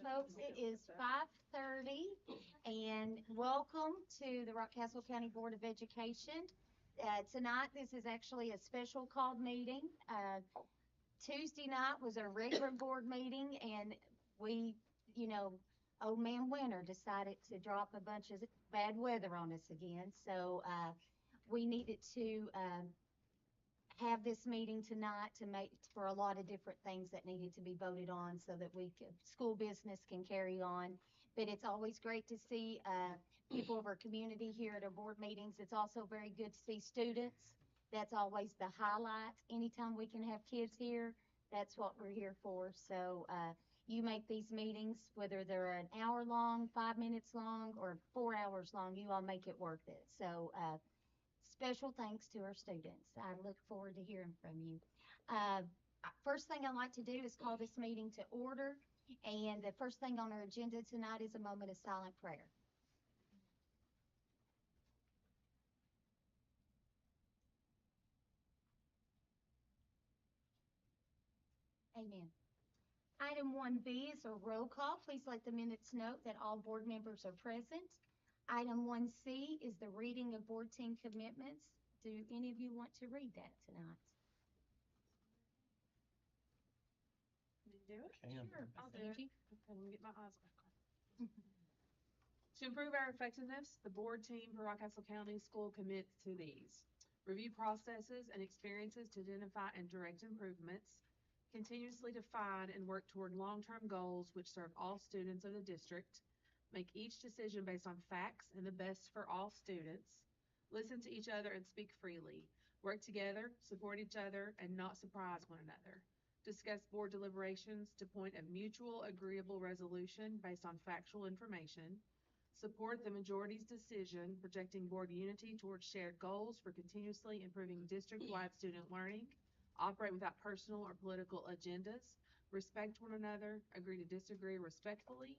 Folks, it is 5:30 and welcome to the Rockcastle County Board of Education. Tonight, this is actually a special called meeting. Tuesday night was a regular board meeting and we, old man winter decided to drop a bunch of bad weather on us again. So, we needed to, have this meeting tonight to make for a lot of different things that needed to be voted on so that school business can carry on. But it's always great to see people of our community here at our board meetings. It's also very good to see students. That's always the highlight. Anytime we can have kids here, that's what we're here for. So you make these meetings, whether they're an hour long, 5 minutes long, or 4 hours long, you all make it worth it. So special thanks to our students. I look forward to hearing from you. First thing I'd like to do is call this meeting to order. And the first thing on our agenda tonight is a moment of silent prayer. Amen. Item 1B is a roll call. Please let the minutes note that all board members are present. Item 1C is the reading of board team commitments. Do any of you want to read that tonight? Me do it? Sure. I'll do it. Okay, let me get my eyes back on. To improve our effectiveness, the board team for Rockcastle County School commits to these: review processes and experiences to identify and direct improvements, continuously define and work toward long-term goals which serve all students of the district, make each decision based on facts and the best for all students, listen to each other and speak freely, work together, support each other, and not surprise one another, discuss board deliberations to point a mutual agreeable resolution based on factual information, support the majority's decision projecting board unity towards shared goals for continuously improving district-wide student learning, operate without personal or political agendas, respect one another, agree to disagree respectfully,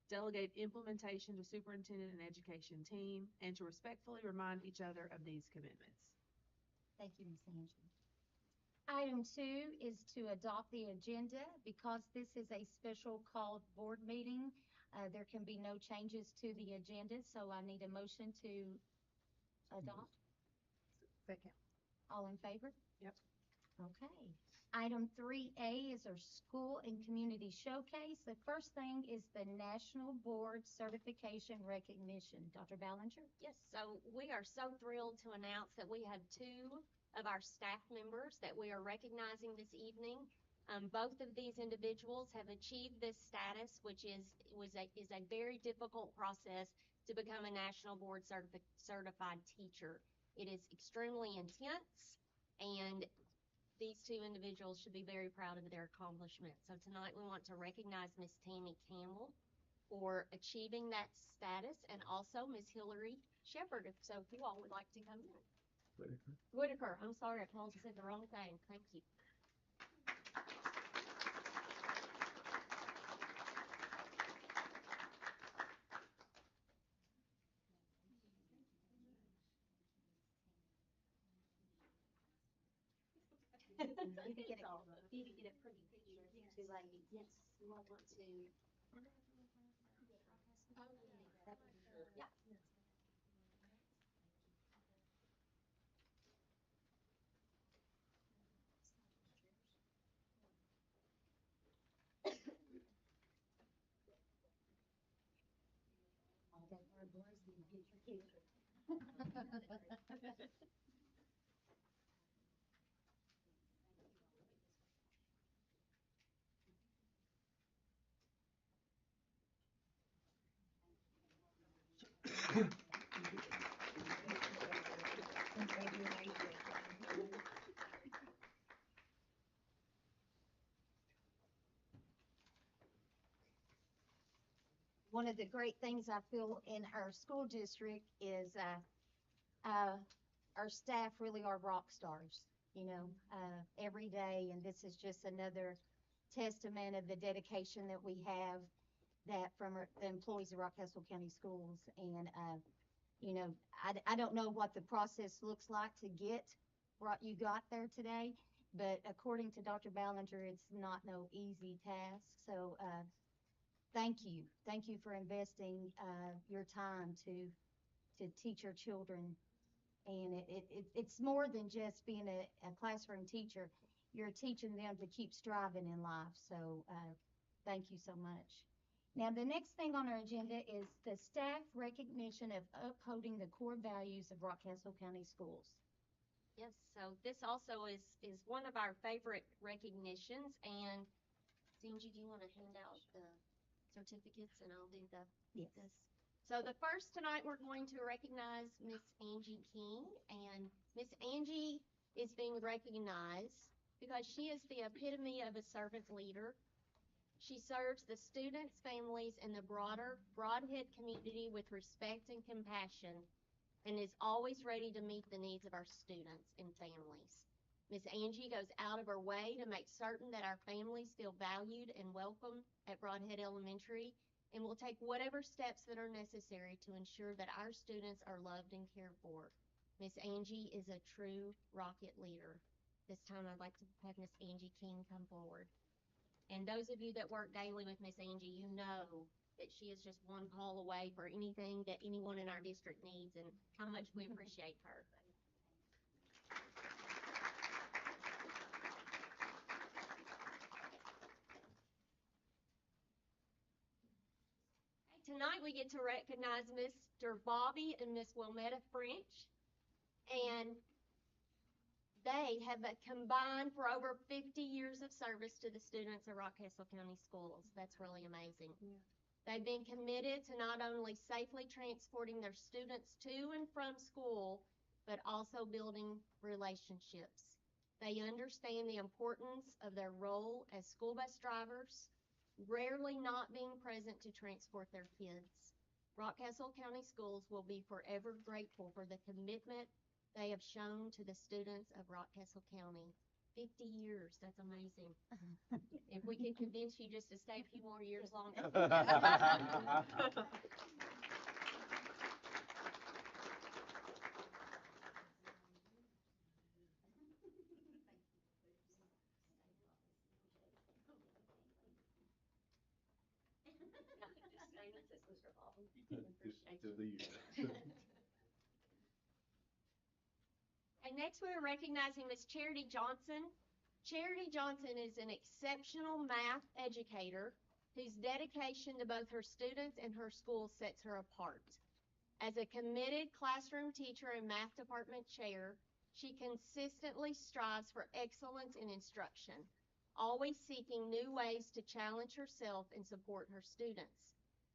delegate implementation to superintendent and education team, and to respectfully remind each other of these commitments. Thank you, Ms. Angie. Item 2 is to adopt the agenda. Because this is a special called board meeting, there can be no changes to the agenda, so I need a motion to adopt. Second. All in favor? Yep. Okay. Item 3A is our school and community showcase. The first thing is the National Board Certification Recognition. Dr. Ballinger? Yes, so we are so thrilled to announce that we have 2 of our staff members that we are recognizing this evening. Both of these individuals have achieved this status, which is a very difficult process to become a National Board certified teacher. It is extremely intense, and these 2 individuals should be very proud of their accomplishment. So tonight we want to recognize Miss Tammy Campbell for achieving that status, and also Miss Hillary Shepard. So if you all would like to come in. Whitaker. I'm sorry, I said the wrong thing. Thank you. You need to get a pretty picture of you 2 ladies. Yes, you all want to. Yeah. All that hard work, you get your picture. One of the great things I feel in our school district is our staff really are rock stars, every day. And this is just another testament of the dedication that we have that from the employees of Rockcastle County Schools. And, I don't know what the process looks like to get what you got there today, but according to Dr. Ballinger, it's not no easy task. So thank you. Thank you for investing your time to teach our children. And it's more than just being a classroom teacher. You're teaching them to keep striving in life. So thank you so much. Now, the next thing on our agenda is the staff recognition of upholding the core values of Rockcastle County Schools. Yes, so this also is one of our favorite recognitions. And Angie, do you want to hand out the certificates and I'll do Yes. this? So the first tonight we're going to recognize Miss Angie King, and Miss Angie is being recognized because she is the epitome of a servant leader. She serves the students, families, and the broader Broadhead community with respect and compassion, and is always ready to meet the needs of our students and families. Miss Angie goes out of her way to make certain that our families feel valued and welcome at Broadhead Elementary, and will take whatever steps that are necessary to ensure that our students are loved and cared for. Miss Angie is a true Rocket leader. This time I'd like to have Miss Angie King come forward. And those of you that work daily with Miss Angie, you know that she is just one call away for anything that anyone in our district needs, and how much we appreciate her. Tonight we get to recognize Mr. Bobby and Miss Wilmetta French, and they have combined for over 50 years of service to the students of Rockcastle County Schools. That's really amazing. Yeah. They've been committed to not only safely transporting their students to and from school, but also building relationships. They understand the importance of their role as school bus drivers, rarely not being present to transport their kids. Rockcastle County Schools will be forever grateful for the commitment they have shown to the students of Rockcastle County. 50 years, that's amazing. If we can convince you just to stay a few more years longer. And next we're recognizing Miss Charity Johnson. Charity Johnson is an exceptional math educator whose dedication to both her students and her school sets her apart. As a committed classroom teacher and math department chair, she consistently strives for excellence in instruction, always seeking new ways to challenge herself and support her students.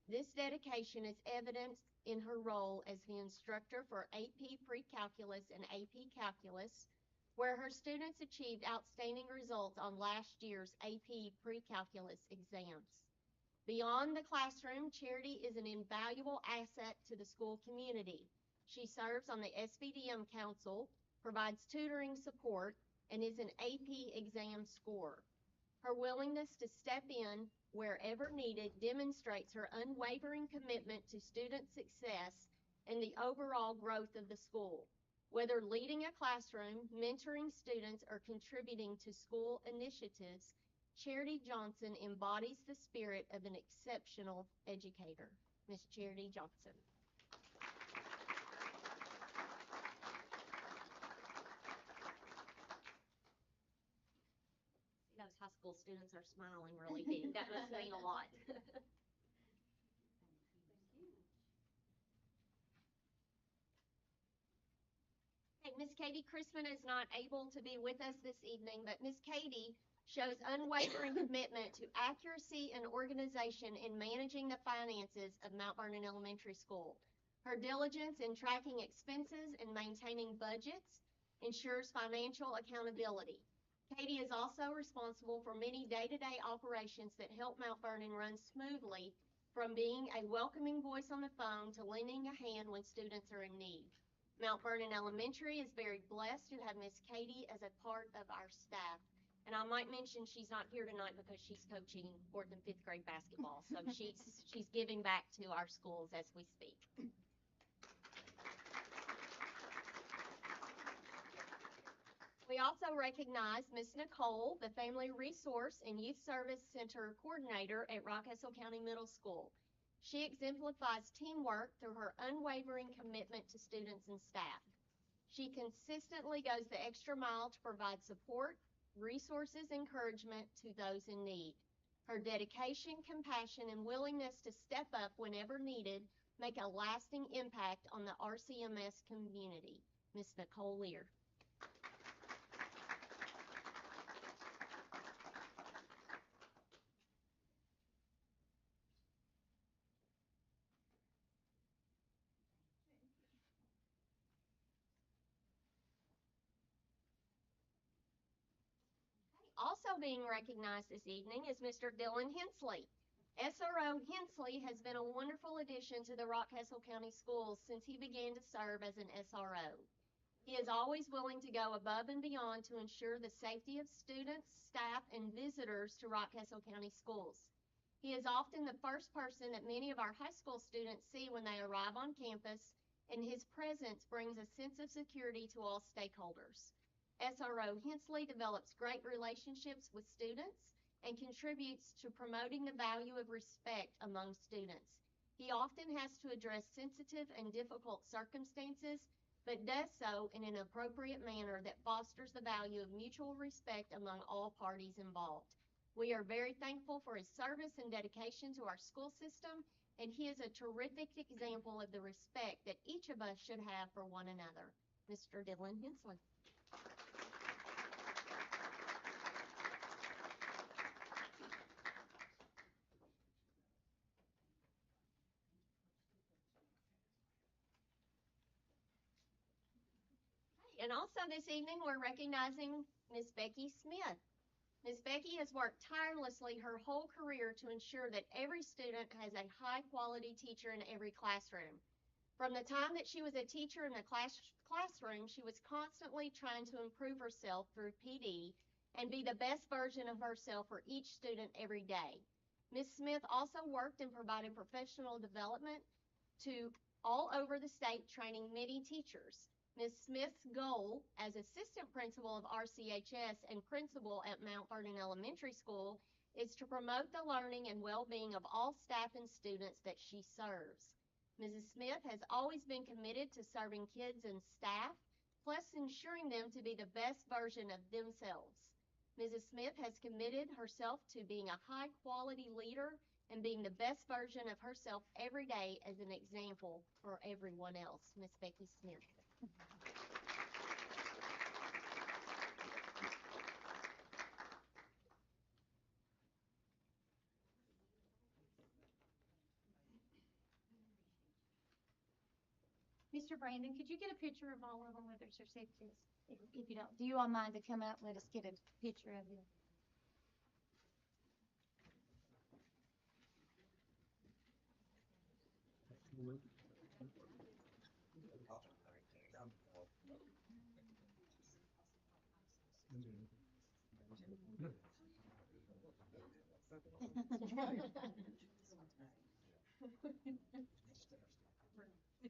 This dedication is evident in her role as the instructor for AP Pre-Calculus and AP Calculus, where her students achieved outstanding results on last year's AP Pre-Calculus exams. Beyond the classroom, Charity is an invaluable asset to the school community. She serves on the SBDM Council, provides tutoring support, and is an AP exam scorer. Her willingness to step in wherever needed demonstrates her unwavering commitment to student success and the overall growth of the school. Whether leading a classroom, mentoring students, or contributing to school initiatives, Charity Johnson embodies the spirit of an exceptional educator. Miss Charity Johnson. Those high school students are smiling really big. That must mean a lot. Miss Katie Chrisman is not able to be with us this evening, but Miss Katie shows unwavering commitment to accuracy and organization in managing the finances of Mount Vernon Elementary School. Her diligence in tracking expenses and maintaining budgets ensures financial accountability. Katie is also responsible for many day-to-day operations that help Mount Vernon run smoothly, from being a welcoming voice on the phone to lending a hand when students are in need. Mount Vernon Elementary is very blessed to have Miss Katie as a part of our staff. And I might mention she's not here tonight because she's coaching 4th and 5th grade basketball. So she's giving back to our schools as we speak. We also recognize Ms. Nicole, the Family Resource and Youth Service Center Coordinator at Rockcastle County Middle School. She exemplifies teamwork through her unwavering commitment to students and staff. She consistently goes the extra mile to provide support, resources, encouragement to those in need. Her dedication, compassion, and willingness to step up whenever needed make a lasting impact on the RCMS community. Ms. Nicole Lear. Also being recognized this evening is Mr. Dylan Hensley. SRO Hensley has been a wonderful addition to the Rockcastle County Schools since he began to serve as an SRO. He is always willing to go above and beyond to ensure the safety of students, staff, and visitors to Rockcastle County Schools. He is often the first person that many of our high school students see when they arrive on campus, and his presence brings a sense of security to all stakeholders. SRO Hensley develops great relationships with students and contributes to promoting the value of respect among students. He often has to address sensitive and difficult circumstances, but does so in an appropriate manner that fosters the value of mutual respect among all parties involved. We are very thankful for his service and dedication to our school system, and he is a terrific example of the respect that each of us should have for one another. Mr. Dylan Hensley. And also this evening, we're recognizing Ms. Becky Smith. Ms. Becky has worked tirelessly her whole career to ensure that every student has a high-quality teacher in every classroom. From the time that she was a teacher in the classroom, she was constantly trying to improve herself through PD and be the best version of herself for each student every day. Ms. Smith also worked and provided professional development to all over the state, training many teachers. Ms. Smith's goal as assistant principal of RCHS and principal at Mount Vernon Elementary School is to promote the learning and well-being of all staff and students that she serves. Mrs. Smith has always been committed to serving kids and staff, plus ensuring them to be the best version of themselves. Mrs. Smith has committed herself to being a high-quality leader and being the best version of herself every day as an example for everyone else. Ms. Becky Smith. Mr. Brandon, could you get a picture of all of them with their certificates? If you don't, do you all mind to come out and let us get a picture of you?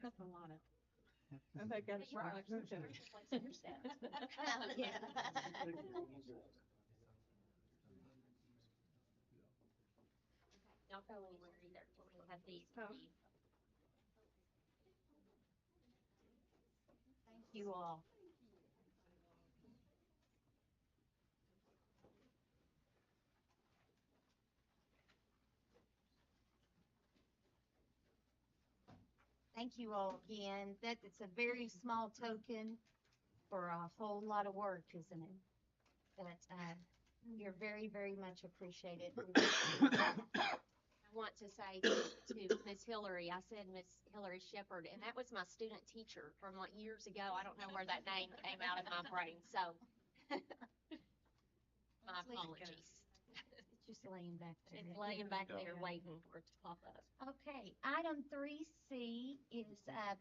That's a lot of. I think that's right. Oh, yeah. Don't go anywhere either. We'll have these. Thank you all. Thank you all again. It's a very small token for a whole lot of work, isn't it? But you're very, very much appreciated. I want to say to Miss Hillary, I said Miss Hillary Shepherd, and that was my student teacher from like years ago. I don't know where that name came out of my brain, so my apologies. It's just laying back there. It's laying back there waiting for it to pop up. Okay, item 3C is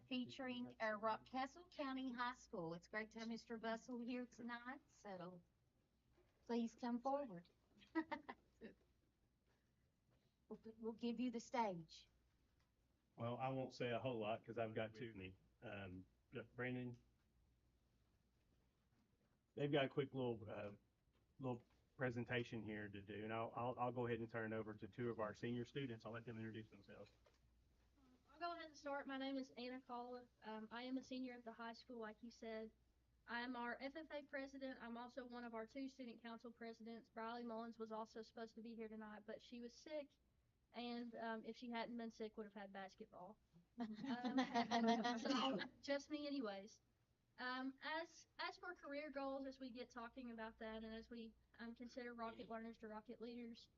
featuring Rockcastle County High School. It's great to have Mr. Bussell here tonight, so please come forward. We'll give you the stage. Well, I won't say a whole lot because I've got too many. Brandon, they've got a quick little presentation here to do, and I'll go ahead and turn it over to two of our senior students. I'll let them introduce themselves. I'll go ahead and start. My name is Anna Calla. I am a senior at the high school, like you said. I am our FFA president. I'm also one of our two student council presidents. Briley Mullins was also supposed to be here tonight, but she was sick, and if she hadn't been sick, would have had basketball. So just me, anyways. As for career goals, as we get talking about that, and as we consider rocket learners to rocket leaders,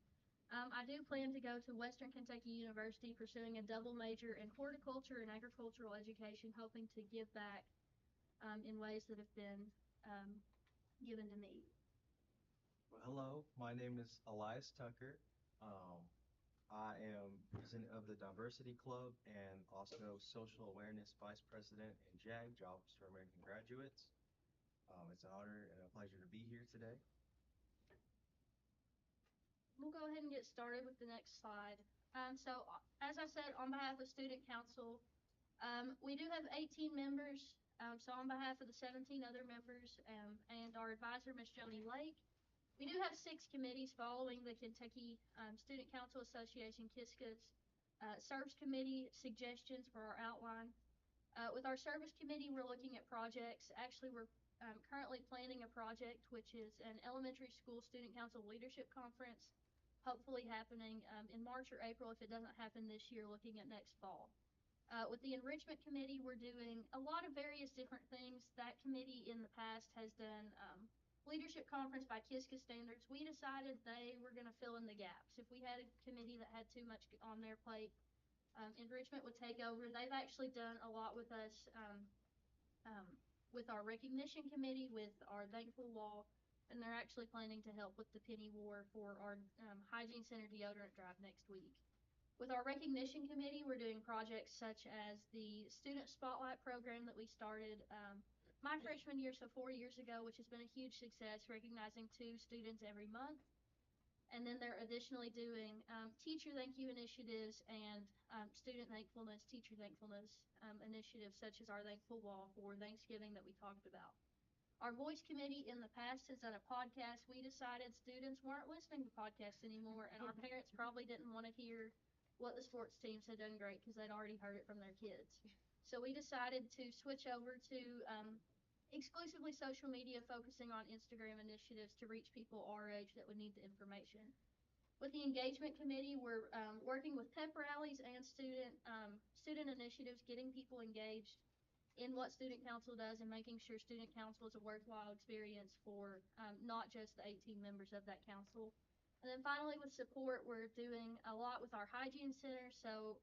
I do plan to go to Western Kentucky University, pursuing a double major in horticulture and agricultural education, hoping to give back in ways that have been given to me. Well, hello, my name is Elias Tucker. I am president of the Diversity Club and also Social Awareness Vice President in JAG, Jobs for American Graduates. It's an honor and a pleasure to be here today. We'll go ahead and get started with the next slide. As I said, on behalf of Student Council, we do have 18 members. So on behalf of the 17 other members and our advisor, Ms. Joni Lake, we do have 6 committees following the Kentucky Student Council Association, KISCA's Service Committee suggestions for our outline. With our Service Committee, we're looking at projects. Actually, we're currently planning a project, which is an elementary school Student Council Leadership Conference, hopefully happening in March or April if it doesn't happen this year, looking at next fall. With the Enrichment Committee, we're doing a lot of various different things. That committee in the past has done leadership conference by KISCA standards. We decided they were going to fill in the gaps. If we had a committee that had too much on their plate, Enrichment would take over. They've actually done a lot with us with our Recognition Committee, with our Thankful Wall, and they're actually planning to help with the penny war for our Hygiene Center deodorant drive next week. With our Recognition Committee, we're doing projects such as the Student Spotlight program that we started my freshman year, so 4 years ago, which has been a huge success, recognizing 2 students every month. And then they're additionally doing teacher thank you initiatives and student thankfulness, teacher thankfulness initiatives, such as our Thankful Wall for Thanksgiving that we talked about. Our Voice Committee in the past has done a podcast. We decided students weren't listening to podcasts anymore, and our parents probably didn't want to hear what the sports teams had done great because they'd already heard it from their kids. So we decided to switch over to exclusively social media, focusing on Instagram initiatives to reach people our age that would need the information. With the Engagement Committee, we're working with pep rallies and student initiatives, getting people engaged in what Student Council does and making sure Student Council is a worthwhile experience for not just the 18 members of that council. And then finally, with support, we're doing a lot with our Hygiene Center. So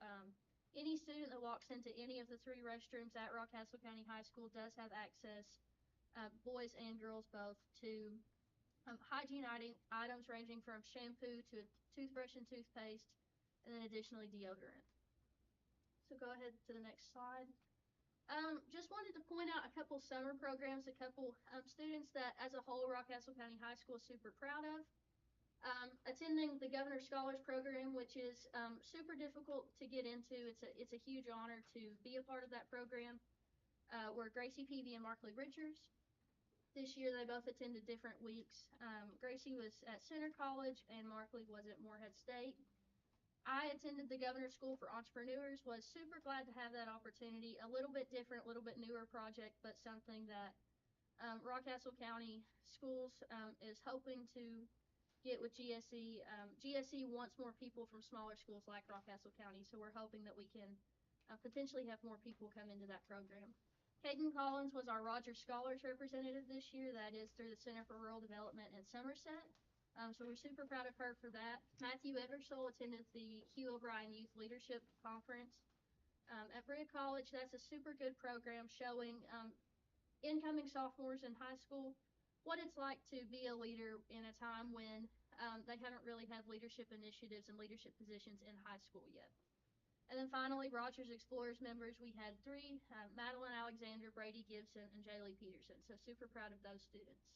any student that walks into any of the 3 restrooms at Rockcastle County High School does have access, boys and girls both, to hygiene items ranging from shampoo to toothbrush and toothpaste, and then additionally deodorant. So go ahead to the next slide. Just wanted to point out a couple summer programs, a couple students that as a whole Rockcastle County High School is super proud of. Attending the Governor's Scholars Program, which is super difficult to get into. It's a huge honor to be a part of that program. Were Gracie Peavy and Markley Richards. This year they both attended different weeks. Gracie was at Center College and Markley was at Morehead State. I attended the Governor's School for Entrepreneurs, was super glad to have that opportunity. A little bit different, a little bit newer project, but something that Rockcastle County Schools is hoping to get with GSE. GSE wants more people from smaller schools like Rockcastle County, so we're hoping that we can potentially have more people come into that program. Kaden Collins was our Rogers Scholars representative this year. That is through the Center for Rural Development in Somerset. So we're super proud of her for that. Matthew Eversole attended the Hugh O'Brien Youth Leadership Conference at Brea College. That's a super good program showing incoming sophomores in high school what it's like to be a leader in a time when they haven't really had leadership initiatives and leadership positions in high school yet. And then finally, Rogers Explorers members, we had 3, Madeline Alexander, Brady Gibson, and Jaylee Peterson. So super proud of those students.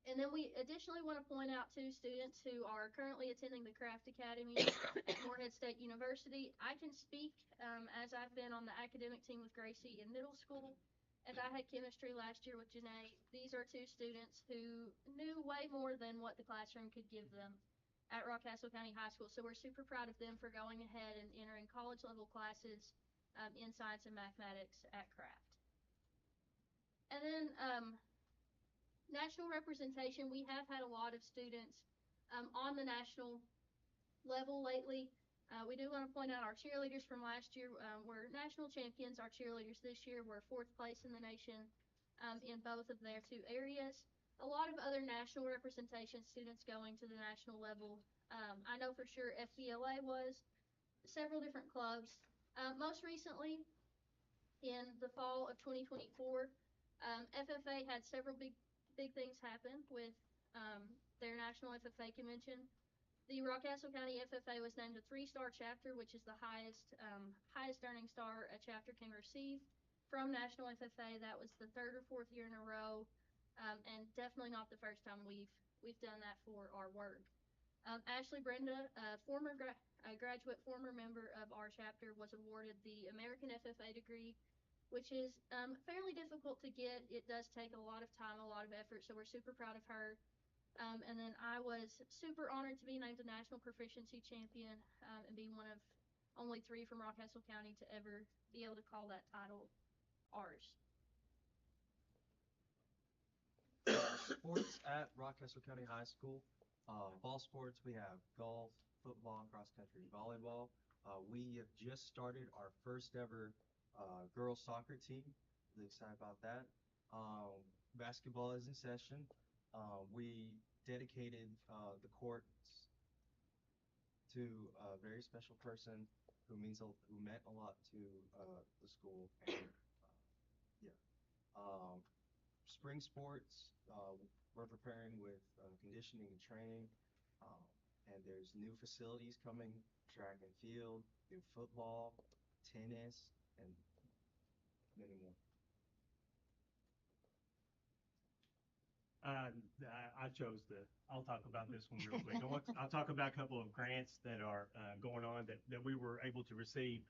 And then we additionally want to point out 2 students who are currently attending the Craft Academy at Morehead State University. I can speak as I've been on the academic team with Gracie in middle school, as I had chemistry last year with Janae, these are two students who knew way more than what the classroom could give them at Rockcastle County High School. So we're super proud of them for going ahead and entering college level classes in science and mathematics at Craft. And then national representation, we have had a lot of students on the national level lately. We do want to point out our cheerleaders from last year were national champions. Our cheerleaders this year were 4th place in the nation in both of their two areas. A lot of other national representation students going to the national level. I know for sure FBLA was several different clubs. Most recently, in the fall of 2024, FFA had several big things happen with their national FFA convention. The Rockcastle County FFA was named a 3-star chapter, which is the highest earning star a chapter can receive from National FFA. That was the 3rd or 4th year in a row, and definitely not the first time we've done that for our work. Ashley Brenda, former graduate, former member of our chapter, was awarded the American FFA degree, which is fairly difficult to get. It does take a lot of time, a lot of effort, so we're super proud of her. And then I was super honored to be named a National Proficiency Champion and be one of only 3 from Rockcastle County to ever be able to call that title ours. Sports at Rockcastle County High School. Ball sports, we have golf, football, cross country, volleyball. We have just started our first ever girls soccer team. Really excited about that. Basketball is in session. We dedicated the courts to a very special person who meant a lot to the school. And yeah, spring sports. We're preparing with conditioning and training, and there's new facilities coming: track and field, new football, tennis, and many more. I'll talk about this one real quick. I'll talk about a couple of grants that are going on that we were able to receive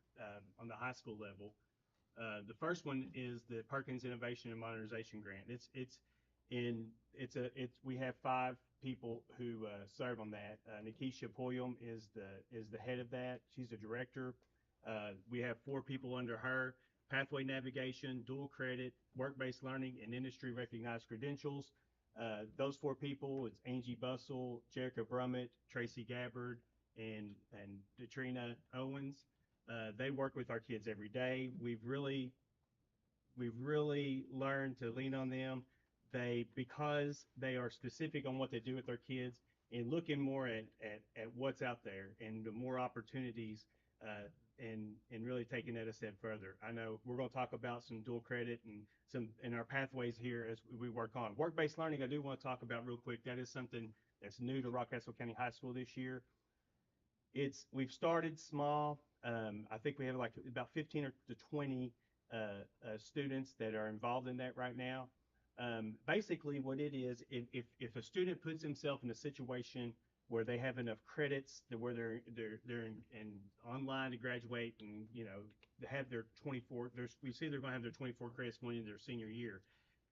on the high school level. The first one is the Perkins Innovation and Modernization Grant. We have 5 people who serve on that. Nikisha Poyum is the head of that. She's the director. We have 4 people under her: pathway navigation, dual credit, work-based learning, and industry recognized credentials. Those 4 people, it's Angie Bussell, Jerica Brummett, Tracy Gabbard, and Detrina Owens. They work with our kids every day. We've really learned to lean on them. Because they are specific on what they do with their kids and looking more at what's out there and the more opportunities, and really taking that a step further. I know we're going to talk about some dual credit and some in our pathways here as we work on work-based learning. I do want to talk about real quick. That is something that's new to Rockcastle County High School this year. We've started small. I think we have like about 15 to 20 students that are involved in that right now. Basically what it is, if a student puts himself in a situation where they have enough credits where they're in online to graduate and have their 24, we see they're going to have their 24 credits going into their senior year,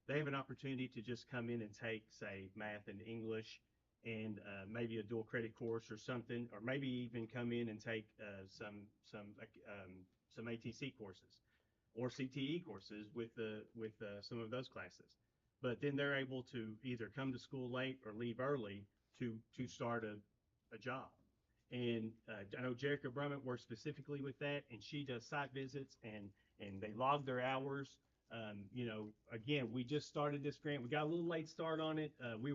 they have an opportunity to just come in and take, say, math and English and maybe a dual credit course or something, or maybe even come in and take some ATC courses or CTE courses with some of those classes. But then they're able to either come to school late or leave early to start a job. And I know Jerica Brummett works specifically with that, and she does site visits and they log their hours. Again, we just started this grant. We got a little late start on it. We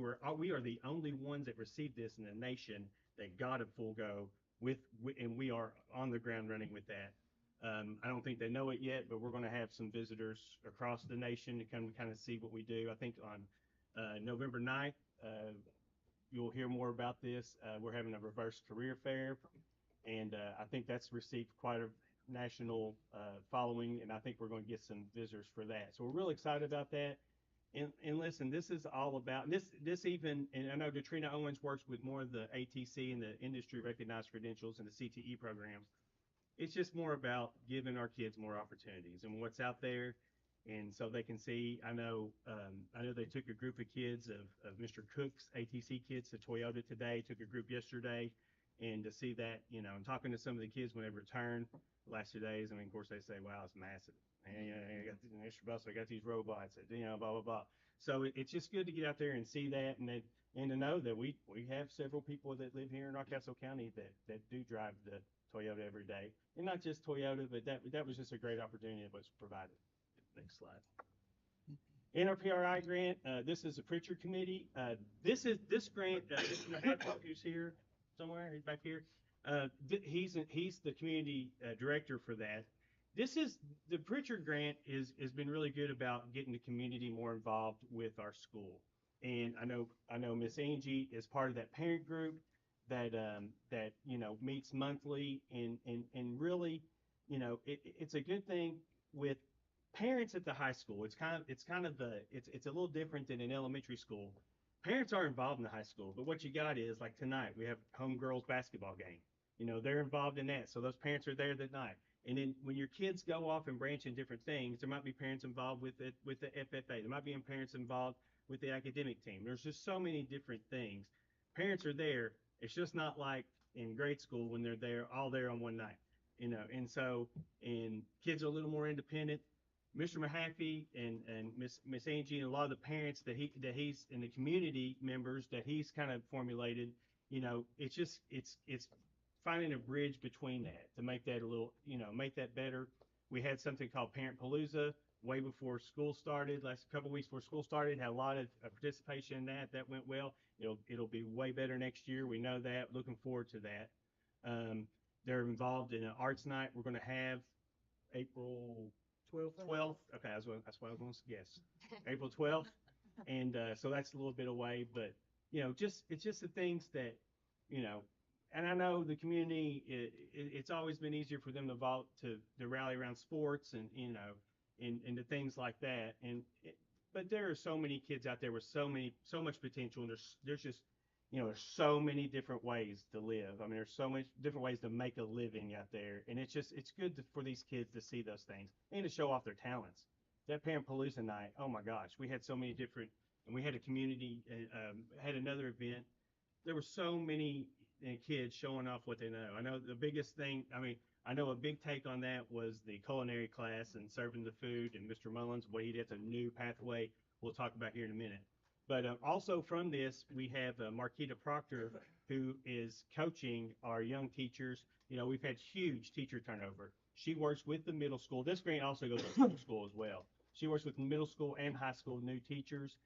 are the only ones that received this in the nation that got a full go and we are on the ground running with that. I don't think they know it yet, but we're going to have some visitors across the nation to come kind of see what we do. I think on November 9th, you'll hear more about this. We're having a reverse career fair, and I think that's received quite a national following, and I think we're going to get some visitors for that. So we're really excited about that. And listen, this is all about this even, and I know Detrina Owens works with more of the ATC and the industry recognized credentials and the CTE programs. It's just more about giving our kids more opportunities and what's out there. And so they can see, I know they took a group of kids of Mr. Cook's ATC kids to Toyota today, took a group yesterday, and to see that, and talking to some of the kids when they return the last 2 days, I mean, of course they say, wow, it's massive. And, I got this extra bus, I got these robots, blah, blah, blah. So it's just good to get out there and see that, and to know that we have several people that live here in Rockcastle County that do drive the Toyota every day. And not just Toyota, but that was just a great opportunity that was provided. Next slide. In our PRI grant, this is a Pritchard committee. This grant, Mr. Hadcock, who's here somewhere, he's back here. He's the community director for that. The Pritchard grant has been really good about getting the community more involved with our school. And I know Miss Angie is part of that parent group that meets monthly and really, it's a good thing with parents at the high school. It's a little different than in elementary school. Parents are involved in the high school, but what you got is, like tonight, we have homegirls basketball game. They're involved in that, so those parents are there that night. And then when your kids go off and branch in different things, there might be parents involved with the FFA. There might be parents involved with the academic team. There's just so many different things. Parents are there. It's just not like in grade school when they're all there on one night. And so, and kids are a little more independent. Mr. Mahaffey and Miss Angie and a lot of the parents that he's and the community members that he's kind of formulated, it's finding a bridge between that to make that a little, make that better. We had something called Parent Palooza way before school started, last couple weeks before school started, had a lot of participation in that. That went well. It'll be way better next year. We know that. Looking forward to that. They're involved in an arts night. We're going to have April 12th. Okay, that's what I was going to guess. April 12th. And so that's a little bit away, but it's just the things that, and I know the community, it's always been easier for them to rally around sports and, and the things like that. But there are so many kids out there with so much potential, and there's just, there's so many different ways to live. I mean, there's so many different ways to make a living out there, and it's good for these kids to see those things and to show off their talents. That Parent Palooza night, oh my gosh, we had so many different, and we had a community, had another event. There were so many kids showing off what they know. I know the biggest thing, I know a big take on that was the culinary class and serving the food, and Mr. Mullins, that's a new pathway we'll talk about here in a minute. But also from this, we have Marquita Proctor, who is coaching our young teachers. We've had huge teacher turnover. She works with the middle school. This grant also goes to middle school as well. She works with middle school and high school new teachers,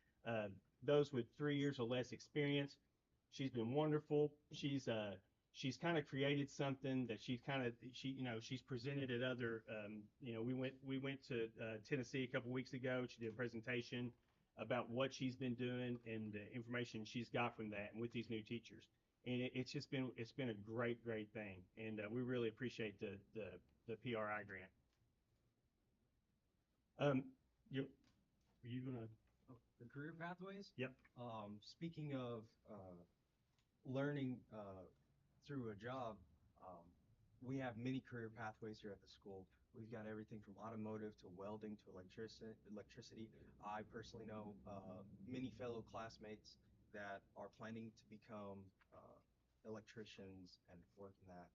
those with 3 years or less experience. She's been wonderful. She's kind of created something that she's presented at other. We went to Tennessee a couple weeks ago. She did a presentation about what she's been doing and the information she's got from that and with these new teachers. And it's been a great thing. And we really appreciate the PRI grant. Are you gonna? The career pathways? Yep. Speaking of learning through a job, we have many career pathways here at the school. We've got everything from automotive to welding to electricity. I personally know many fellow classmates that are planning to become electricians and work in that.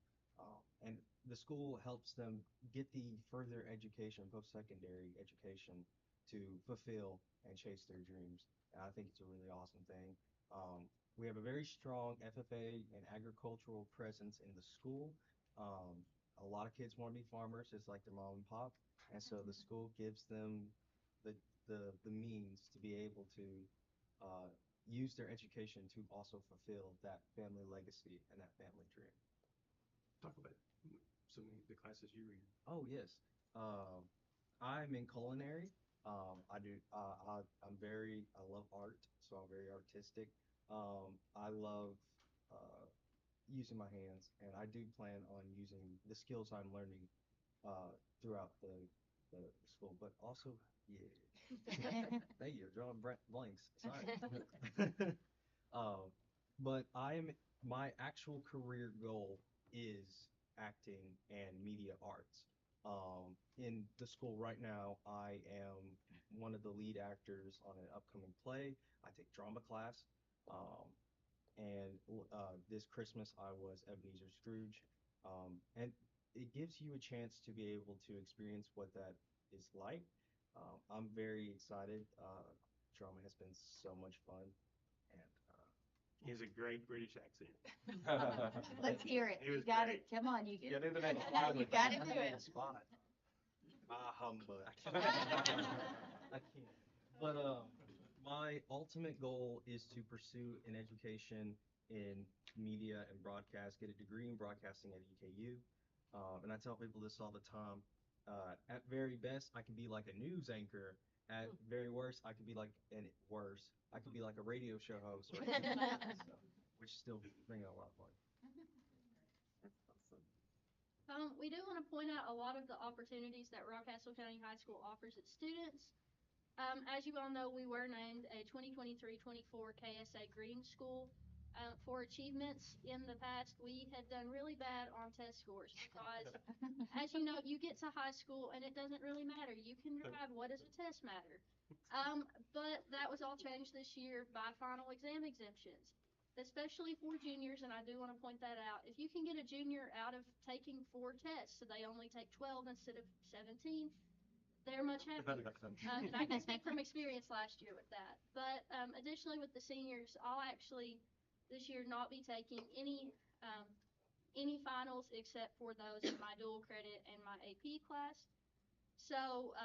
And the school helps them get the further education, post-secondary education, to fulfill and chase their dreams. And I think it's a really awesome thing. We have a very strong FFA and agricultural presence in the school. A lot of kids want to be farmers, just like their mom and pop, and so the school gives them the means to be able to use their education to also fulfill that family legacy and that family dream. Talk about some of the classes you read. Oh yes, I'm in culinary. I love art, so I'm very artistic. I love using my hands, and I do plan on using the skills I'm learning throughout the school, but also, yeah. Thank you, drawing blanks. Sorry. But my actual career goal is acting and media arts. In the school right now, I am one of the lead actors on an upcoming play. I take drama class. This Christmas, I was Ebenezer Scrooge. And it gives you a chance to be able to experience what that is like. I'm very excited. Drama has been so much fun. And He has a great British accent. Let's hear it. He You was got great. it. Come on, you get Get it. into the next slide. You got to do it. Spot. Humbug. I can't. But my ultimate goal is to pursue an education in media and broadcast, get a degree in broadcasting at EKU. And I tell people this all the time. At very best, I can be like a news anchor. At very worst, I could be like, and worse, I could be like a radio show host, or so, which still bring a lot of fun. That's awesome. We do want to point out a lot of the opportunities that Rockcastle County High School offers its students. As you all know, we were named a 2023-24 KSA Green School. For achievements in the past, we had done really bad on test scores because, as you know, you get to high school and it doesn't really matter. You can drive. What does a test matter? But that was all changed this year by final exam exemptions, especially for juniors, and I do want to point that out. If you can get a junior out of taking 4 tests, so they only take 12 instead of 17, they're much happier. And I can speak from experience last year with that. But additionally, with the seniors, I'll actually this year not be taking any finals except for those in my dual credit and my AP class. So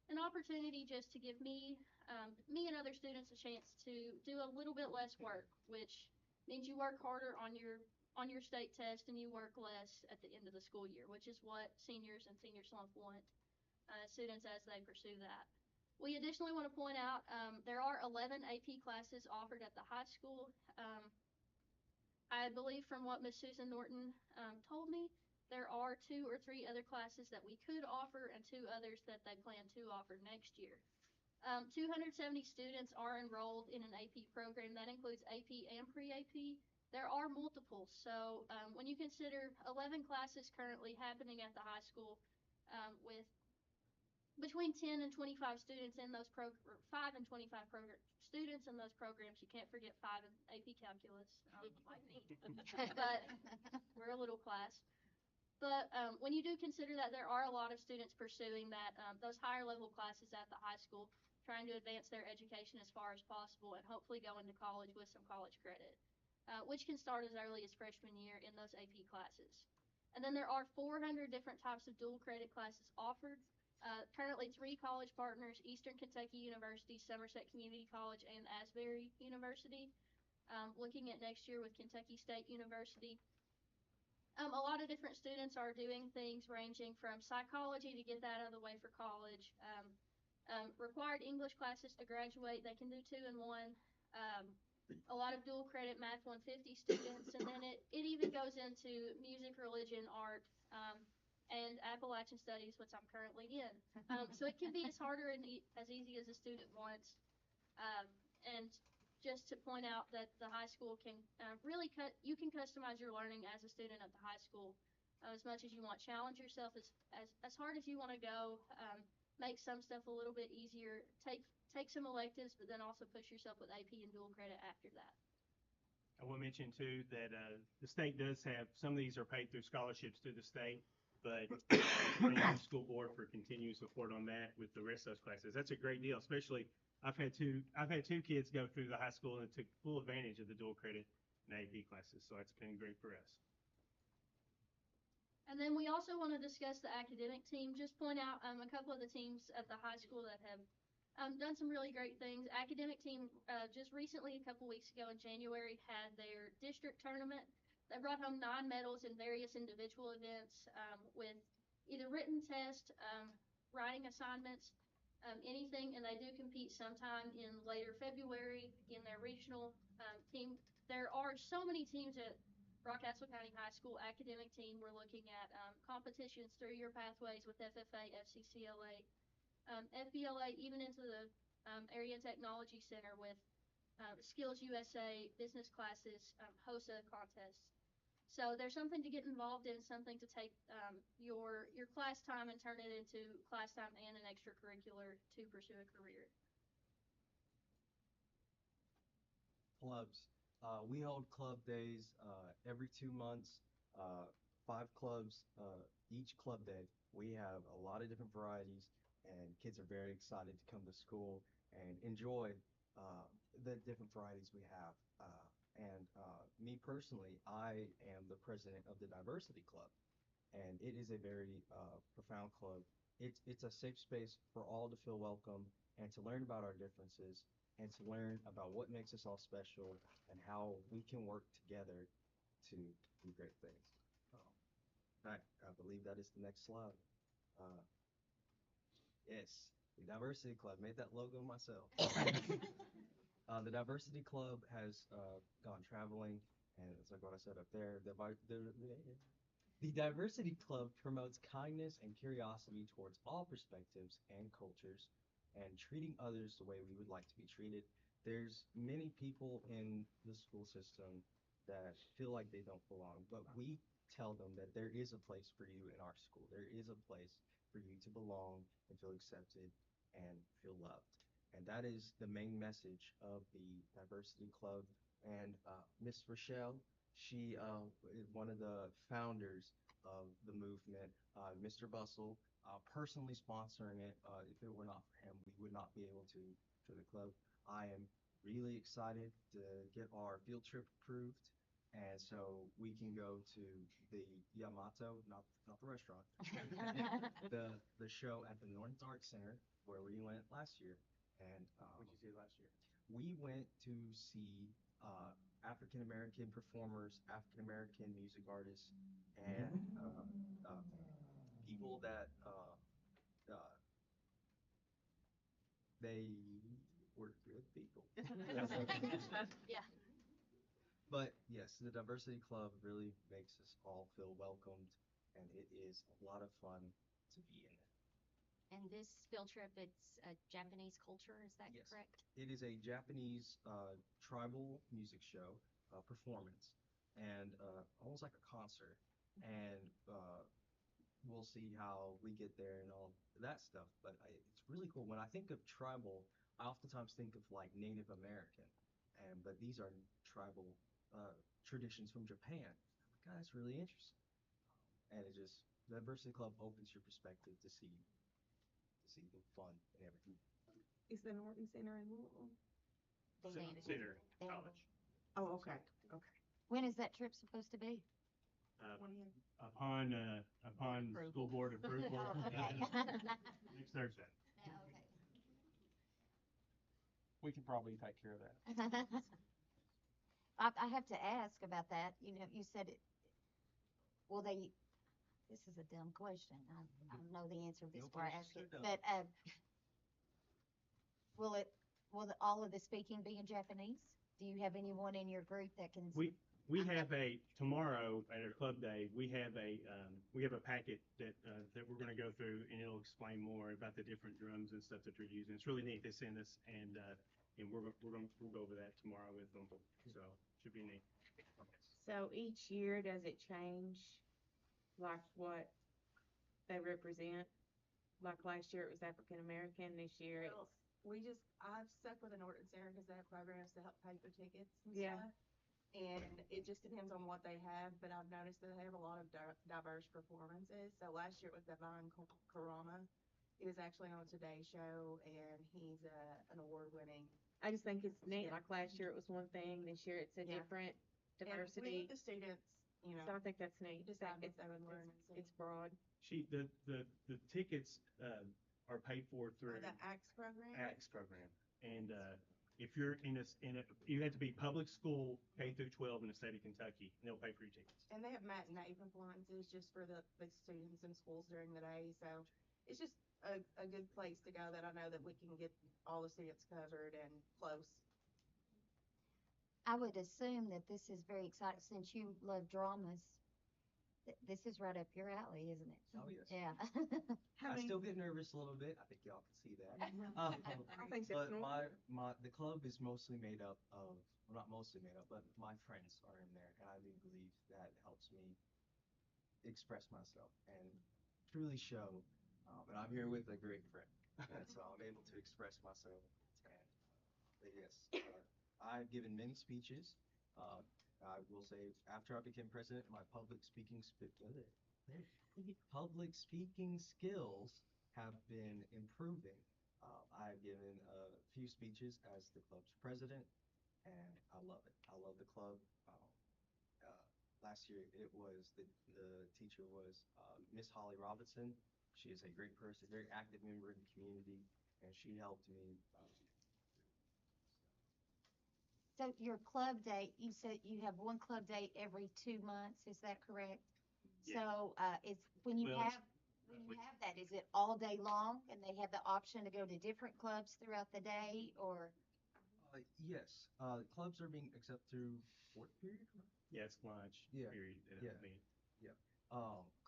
an opportunity just to give me and other students a chance to do a little bit less work, which means you work harder on your state test and you work less at the end of the school year, which is what seniors and senior slump want students as they pursue that. We additionally want to point out there are 11 AP classes offered at the high school. I believe from what Miss Susan Norton told me, there are 2 or 3 other classes that we could offer and 2 others that they plan to offer next year. 270 students are enrolled in an AP program. That includes AP and pre-AP. There are multiples. So when you consider 11 classes currently happening at the high school with between 10 and 25 students in those 5 and 25 students in those programs, you can't forget 5 in AP calculus, like me. But we're a little class. But when you do consider that there are a lot of students pursuing that those higher level classes at the high school, trying to advance their education as far as possible and hopefully go into college with some college credit, which can start as early as freshman year in those AP classes. And then there are 400 different types of dual credit classes offered. Currently 3 college partners, Eastern Kentucky University, Somerset Community College, and Asbury University. Looking at next year with Kentucky State University. A lot of different students are doing things ranging from psychology to get that out of the way for college. Required English classes to graduate, they can do 2 in 1. A lot of dual credit Math 150 students, and then it even goes into music, religion, art, and Appalachian Studies, which I'm currently in. So it can be as harder and as easy as a student wants. And just to point out that the high school can you can customize your learning as a student at the high school as much as you want. Challenge yourself as hard as you want to go. Make some stuff a little bit easier. Take some electives, but then also push yourself with AP and dual credit after that. I will mention too that the state does have, some of these are paid through scholarships through the state, but thank the school board for continued support on that with the rest of those classes. That's a great deal, especially I've had two kids go through the high school and took full advantage of the dual credit and AP classes, so it's been great for us. And then we also want to discuss the academic team. Just point out a couple of the teams at the high school that have done some really great things. Academic team just recently, a couple weeks ago in January, had their district tournament. They brought home 9 medals in various individual events with either written test, writing assignments, anything, and they do compete sometime in later February in their regional team. There are so many teams at Rockcastle County High School academic team. We're looking at competitions through your pathways with FFA, FCCLA, FBLA, even into the Area Technology Center with Skills USA, business classes, HOSA contests. So there's something to get involved in, something to take your class time and turn it into class time and an extracurricular to pursue a career. Clubs. We hold club days every 2 months, 5 clubs each club day. We have a lot of different varieties, and kids are very excited to come to school and enjoy the different varieties we have. And me personally, I am the president of the Diversity Club, and it is a very profound club. It's a safe space for all to feel welcome and to learn about our differences and to learn about what makes us all special and how we can work together to do great things. I believe that is the next slide. Uh, yes, the Diversity Club made that logo myself. The Diversity Club has gone traveling, and it's like what I said up there. The Diversity Club promotes kindness and curiosity towards all perspectives and cultures and treating others the way we would like to be treated. There's many people in the school system that feel like they don't belong, but we tell them that there is a place for you in our school. There is a place for you to belong and feel accepted and feel loved. And that is the main message of the Diversity Club. And Miss Rochelle, she is one of the founders of the movement. Mr. Bustle, personally sponsoring it. If it were not for him, we would not be able to the club. I am really excited to get our field trip approved, and so we can go to the Yamato, not the restaurant, the show at the North Arts Center where we went last year. And What'd you see last year? we went to see African American performers, African American music artists, and people that uh, they were good people. Yeah. But yes, the Diversity Club really makes us all feel welcomed, and it is a lot of fun to be in it. And this field trip, it's a Japanese culture, is that Yes. correct? It is a Japanese tribal music show performance, and almost like a concert. And we'll see how we get there and all that stuff. But it's really cool. When I think of tribal, I oftentimes think of like Native American, and but these are tribal traditions from Japan. God, that's really interesting. And it just the Diversity Club opens your perspective to see the fun and everything. Is the Norton Center in Louisville? Center College. Oh, okay, okay. When is that trip supposed to be? Upon school board approval. Oh, okay. Next Thursday. Yeah, okay. We can probably take care of that. I have to ask about that. You know, you said it, will they, this is a dumb question. I don't know the answer to this No before I questions ask it. are dumb. But, all of the speaking be in Japanese? Do you have anyone in your group that can? We have tomorrow at our club day, we have a packet that we're gonna go through, and it'll explain more about the different drums and stuff that they're using. It's really neat. They send us, and we'll go over that tomorrow with them. So should be neat. So each year, does it change, like what they represent? Like last year it was African American, this year it's, Well, I've stuck with the Norton Center because they have programs to help pay for tickets and Yeah. stuff. And it just depends on what they have, but I've noticed that they have a lot of diverse performances. So last year it was Divine Karama. He was actually on Today Show, and he's an award-winning. I just think it's neat, Yeah. like last year it was one thing, this year it's a Yeah. different And we diversity. let the students, So I think that's neat. decide what It's, they would learn and see. it's broad. The tickets are paid for through The ACTS program. ACTS program, and if you're you have to be public school K through 12 in the state of Kentucky, and they'll pay for your tickets. And they have matinee performances just for the students in schools during the day. So it's just a good place to go that I know that we can get all the students covered and close. I would assume that this is very exciting since you love dramas. This is right up your alley, isn't it? Oh, yes. Yeah. I still get nervous a little bit. I think y'all can see that. I think that's But the club is mostly made up of, well, not mostly made up, but my friends are in there, and I do believe that helps me express myself and truly show. And I'm here with a great friend, so I'm able to express myself. And yes, I've given many speeches. I will say, after I became president, my public speaking skills have been improving. I've given a few speeches as the club's president, and I love it. I love the club. Uh, Last year, the teacher was Miss Holly Robinson. She is a great person, very active member in the community, and she helped me. So your club date, you said you have one club date every 2 months, is that correct? Yeah. So, it's, when you Well, have, that, is it all day long and they have the option to go to different clubs throughout the day or? Yes, clubs are being accepted through fourth period. Yeah, it's lunch Yeah, period. yeah. Yeah.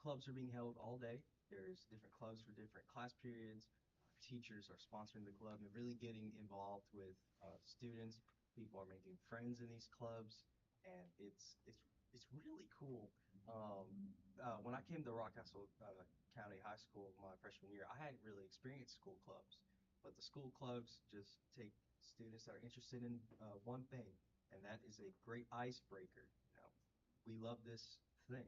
Clubs are being held all day. There's different clubs for different class periods. Teachers are sponsoring the club and really getting involved with students. People are making friends in these clubs, and it's really cool. When I came to Rockcastle County High School my freshman year, I hadn't really experienced school clubs, but the school clubs just take students that are interested in one thing, and that is a great icebreaker. We love this thing.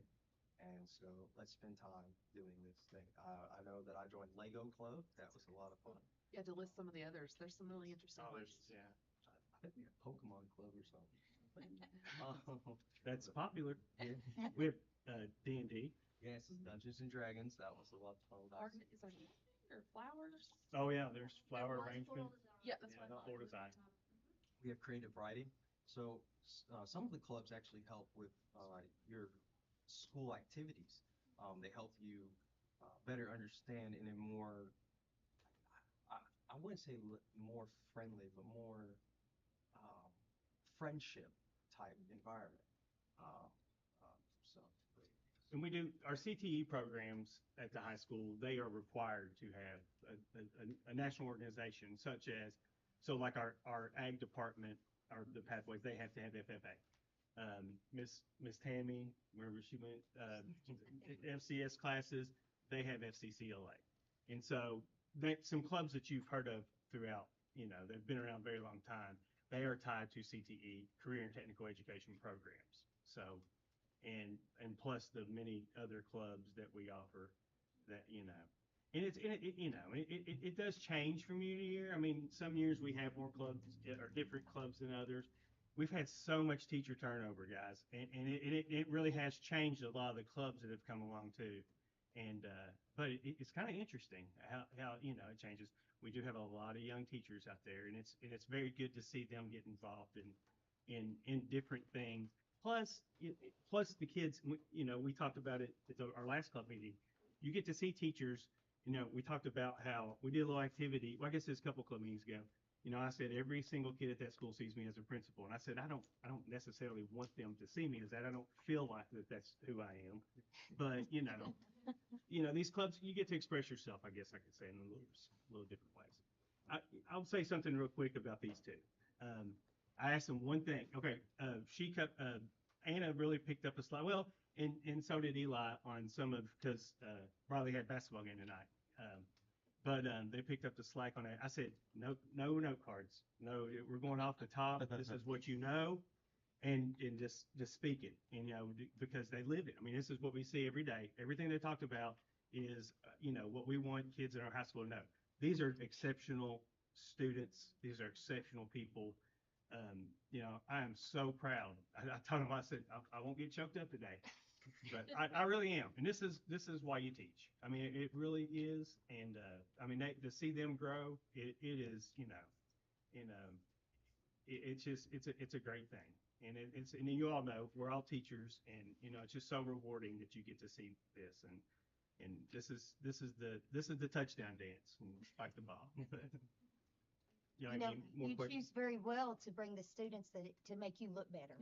And so let's spend time doing this thing. I know that I joined Lego Club. That was a lot of fun. You had to list some of the others. There's some really interesting Oh, ones. yeah. I think we have Pokemon Club or something. That's popular. Yeah. We have D&D. Yes, Dungeons and Dragons. That was a lot of fun. Garden, is there or flowers? Oh yeah, there's flower arrangement. Yeah, that's Yeah, what I floor thought. design. We have creative writing. So some of the clubs actually help with your school activities. They help you better understand in a more, I wouldn't say more friendly, but more um, friendship type environment. Um, so, And we do our CTE programs at the high school. They are required to have a national organization, such as, so like our ag department or the pathways, they have to have FFA. Miss Tammy, wherever she went, FCS classes, they have FCCLA, and so some clubs that you've heard of throughout, they've been around a very long time. They are tied to CTE, career and technical education programs. So and plus the many other clubs that we offer that and it does change from year to year. I mean, some years we have more clubs or different clubs than others. We've had so much teacher turnover, guys, and it really has changed a lot of the clubs that have come along too. And but it's kind of interesting how it changes. We do have a lot of young teachers out there, and it's very good to see them get involved in different things. Plus, plus the kids, we talked about it at our last club meeting. You get to see teachers. We talked about how we did a little activity. Well, I guess it was a couple club meetings ago. I said every single kid at that school sees me as a principal, and I said I don't necessarily want them to see me as that. I don't feel like that's who I am. But these clubs, you get to express yourself. I guess I could say in a little different ways. I'll say something real quick about these two. I asked them one thing. Okay, Anna really picked up a slide. Well, and so did Eli on some of, because Riley had basketball game tonight. But they picked up the slack on it. I said, no note cards. No, we're going off the top. This is what you know, and just speak it. And because they live it. I mean, this is what we see every day. Everything they talked about is what we want kids in our high school to know. These are exceptional students. These are exceptional people. I am so proud. I told him, I said, I won't get choked up today, but I really am. And this is why you teach. I mean, it really is. And I mean, to see them grow, it is, it's a great thing. And and you all know we're all teachers, and it's just so rewarding that you get to see this. And this is the touchdown dance and spike the ball. You choose very well to bring the students to make you look better.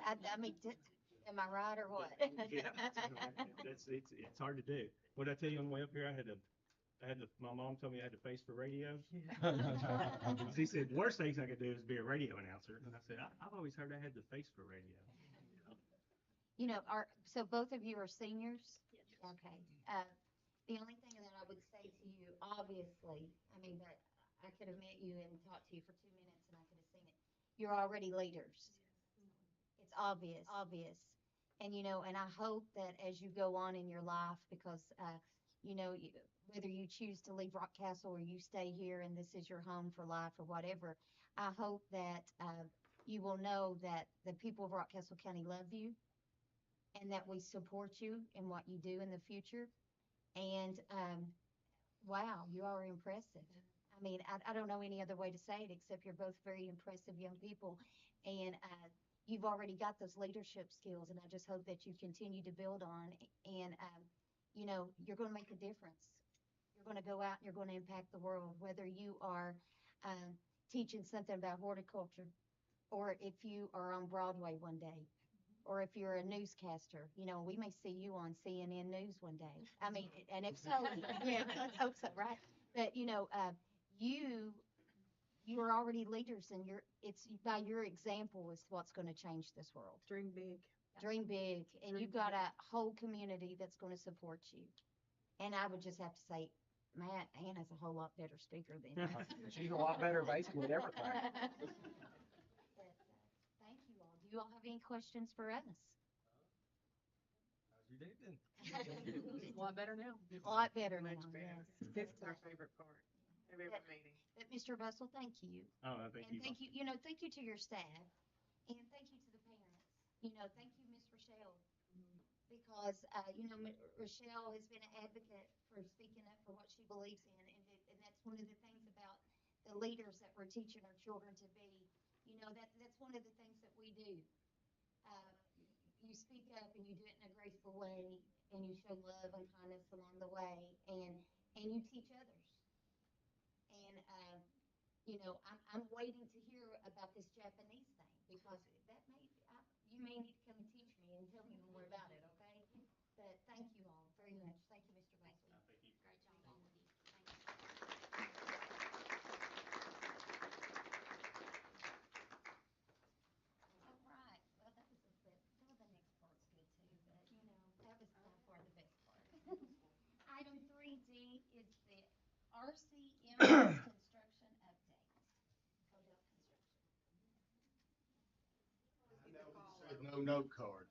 I mean, Am I right or what? Yeah, it's hard to do. What did I tell you on the way up here? My mom told me I had the face for radio. She said, worst things I could do is be a radio announcer. And I said, I've always heard I had the face for radio. You know, so both of you are seniors? Yes. Okay. The only thing that I would say to you, obviously, I mean, that I could have met you and talked to you for 2 minutes and I could have seen it. You're already leaders. It's obvious. And, you know, and I hope that as you go on in your life, because, you know, whether you choose to leave Rockcastle or you stay here and this is your home for life or whatever, I hope that you will know that the people of Rockcastle County love you and that we support you in what you do in the future. And wow, you are impressive. I mean, I don't know any other way to say it except you're both very impressive young people. And you've already got those leadership skills, and I just hope that you continue to build on. And, you know, you're going to make a difference. You're going to go out and you're going to impact the world, whether you are teaching something about horticulture or if you are on Broadway one day or if you're a newscaster, you know, we may see you on CNN News one day. I mean, and if so, yeah, let's hope so, right? But you know, you are already leaders, and it's by your example is what's going to change this world. Dream big. Dream big, and you've got a whole community that's going to support you. And I would just have to say, Matt, Anna's a whole lot better speaker than you. She's a lot better basically at everything. But, thank you all. Do you all have any questions for us? How's your day been? It's a lot better now. A lot better now, Much better. yes. This is our favorite part of every But- meeting. But Mr. Russell, thank you. Oh, thank And you. thank you, you know, thank you to your staff, and thank you to the parents. You know, thank you, Miss Rochelle, because, you know, Rochelle has been an advocate for speaking up for what she believes in, and that's one of the things about the leaders that we're teaching our children to be. You know, that's one of the things that we do. You speak up and you do it in a graceful way, and you show love and kindness along the way, and you teach others. And you know, I'm waiting to hear about this Japanese thing because you may need to come and teach me and tell me more about it, okay? But thank you all very much. Thank you, Mr. Russell. Thank you. Great job, all of you. Thank you. All right. Well, that was the next part's good too, but you know, that was by far the best part. Item 3D is the RCMS construction update. Codell Construction. No note card.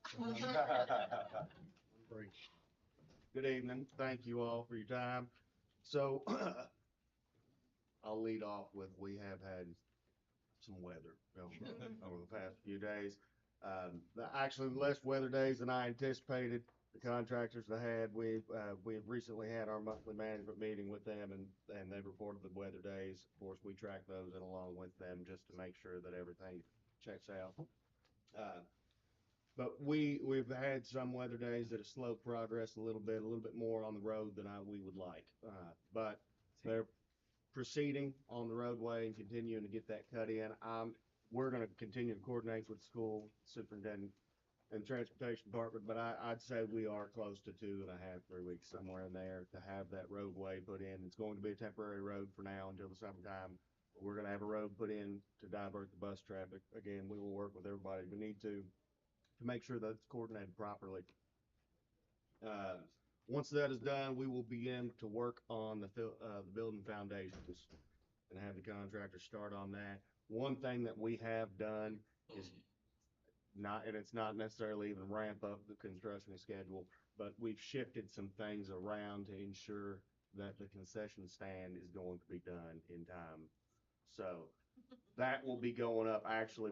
Good evening. Thank you all for your time. So I'll lead off with, we have had some weather over the past few days. Actually less weather days than I anticipated. The contractors I had, we've recently had our monthly management meeting with them, and they reported the weather days. Of course, we track those in along with them just to make sure that everything checks out. But we've had some weather days that have slowed progress a little bit more on the road than we would like. But they're proceeding on the roadway and continuing to get that cut in. We're going to continue to coordinate with the school superintendent and transportation department, but I'd say we are close to 2.5, 3 weeks, somewhere in there, to have that roadway put in. It's going to be a temporary road for now until the summertime. We're going to have a road put in to divert the bus traffic. Again, we will work with everybody we need to make sure that it's coordinated properly. Once that is done, we will begin to work on the building foundations and have the contractor start on that. One thing that we have done is it's not necessarily even ramp up the construction schedule, but we've shifted some things around to ensure that the concession stand is going to be done in time. So that will be going up actually.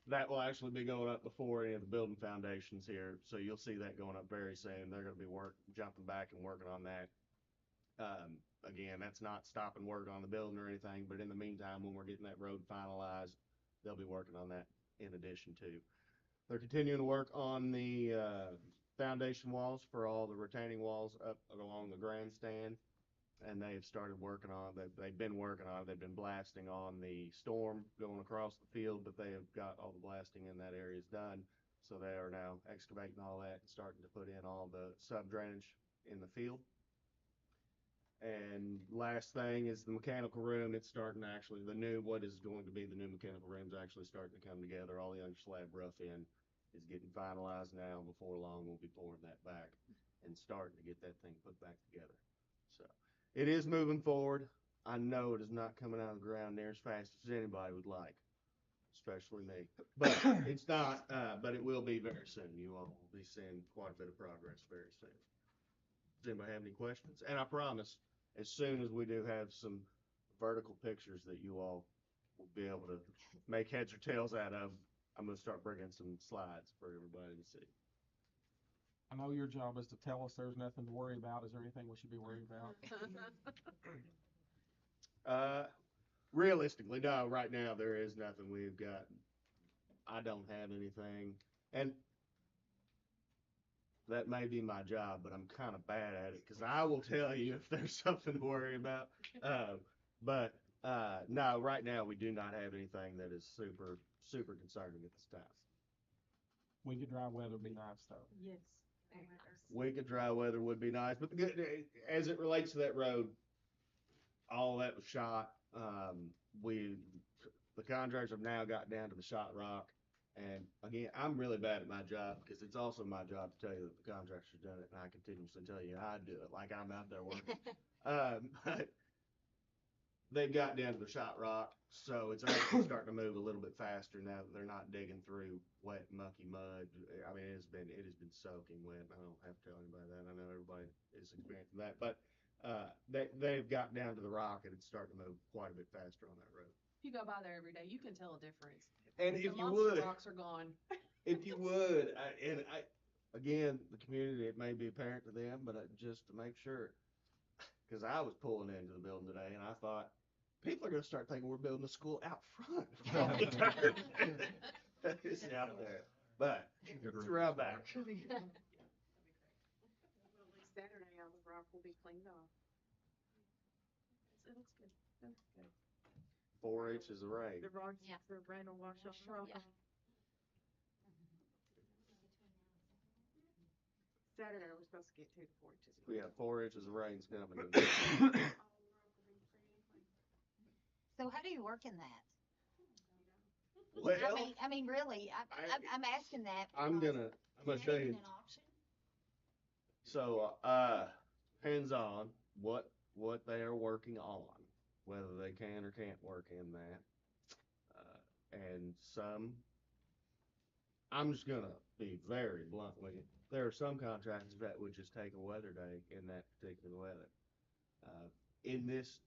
That will actually be going up before any of the building foundations here, so you'll see that going up very soon. They're going to be jumping back and working on that. Again, that's not stopping work on the building or anything, but in the meantime, when we're getting that road finalized, they'll be working on that in addition to. They're continuing to work on the foundation walls for all the retaining walls up along the grandstand. And they've started working on that. They've been working on it. They've been blasting on the storm going across the field, but they have got all the blasting in that area is done. So they are now excavating all that and starting to put in all the sub drainage in the field. And last thing is the mechanical room. It's starting to actually, what is going to be the new mechanical room is actually starting to come together. All the under slab rough in is getting finalized now. Before long, we'll be pouring that back and starting to get that thing put back together. So it is moving forward. I know it is not coming out of the ground near as fast as anybody would like, especially me. But it's not, but it will be very soon. You all will be seeing quite a bit of progress very soon. Does anybody have any questions? And I promise, as soon as we do have some vertical pictures that you all will be able to make heads or tails out of, I'm going to start bringing some slides for everybody to see. I know your job is to tell us there's nothing to worry about. Is there anything we should be worried about? Realistically, no, right now there is nothing. I don't have anything. And that may be my job, but I'm kind of bad at it because I will tell you if there's something to worry about. No, right now we do not have anything that is super, super concerning at this time. Windy, dry weather would be nice, though. Yes. Wicked dry weather would be nice, but as it relates to that road, all that was shot. The contractors have now got down to the shot rock. And again, I'm really bad at my job because it's also my job to tell you that the contractor's done it, and I continuously tell you I do it like I'm out there working. But they've got down to the shot rock, so it's actually starting to move a little bit faster now that they're not digging through wet, mucky mud. I mean, it has been soaking wet. I don't have to tell anybody that. I know everybody is experiencing that, but they've got down to the rock, and it's starting to move quite a bit faster on that road. If you go by there every day, you can tell a difference. And The if you monster would, rocks are gone. if you would, again, the community, it may be apparent to them, but just to make sure, because I was pulling into the building today and I thought, people are going to start thinking we're building a school out front. It's out there, but it's around back. Saturday, all the rock will be cleaned off. It looks good. It looks good. 4 inches of rain. The rocks, Yeah. the rain will wash off the rock. Yeah. Saturday, we're supposed to get 2 to 4 inches. We have 4 inches of rain coming. So how do you work in that? Well, I mean, really, I'm asking that. I'm gonna show Is that you. even an option? So, depends on what they are working on, whether they can or can't work in that. And I'm just gonna be very blunt with you. There are some contractors that would just take a weather day in that particular weather. In this,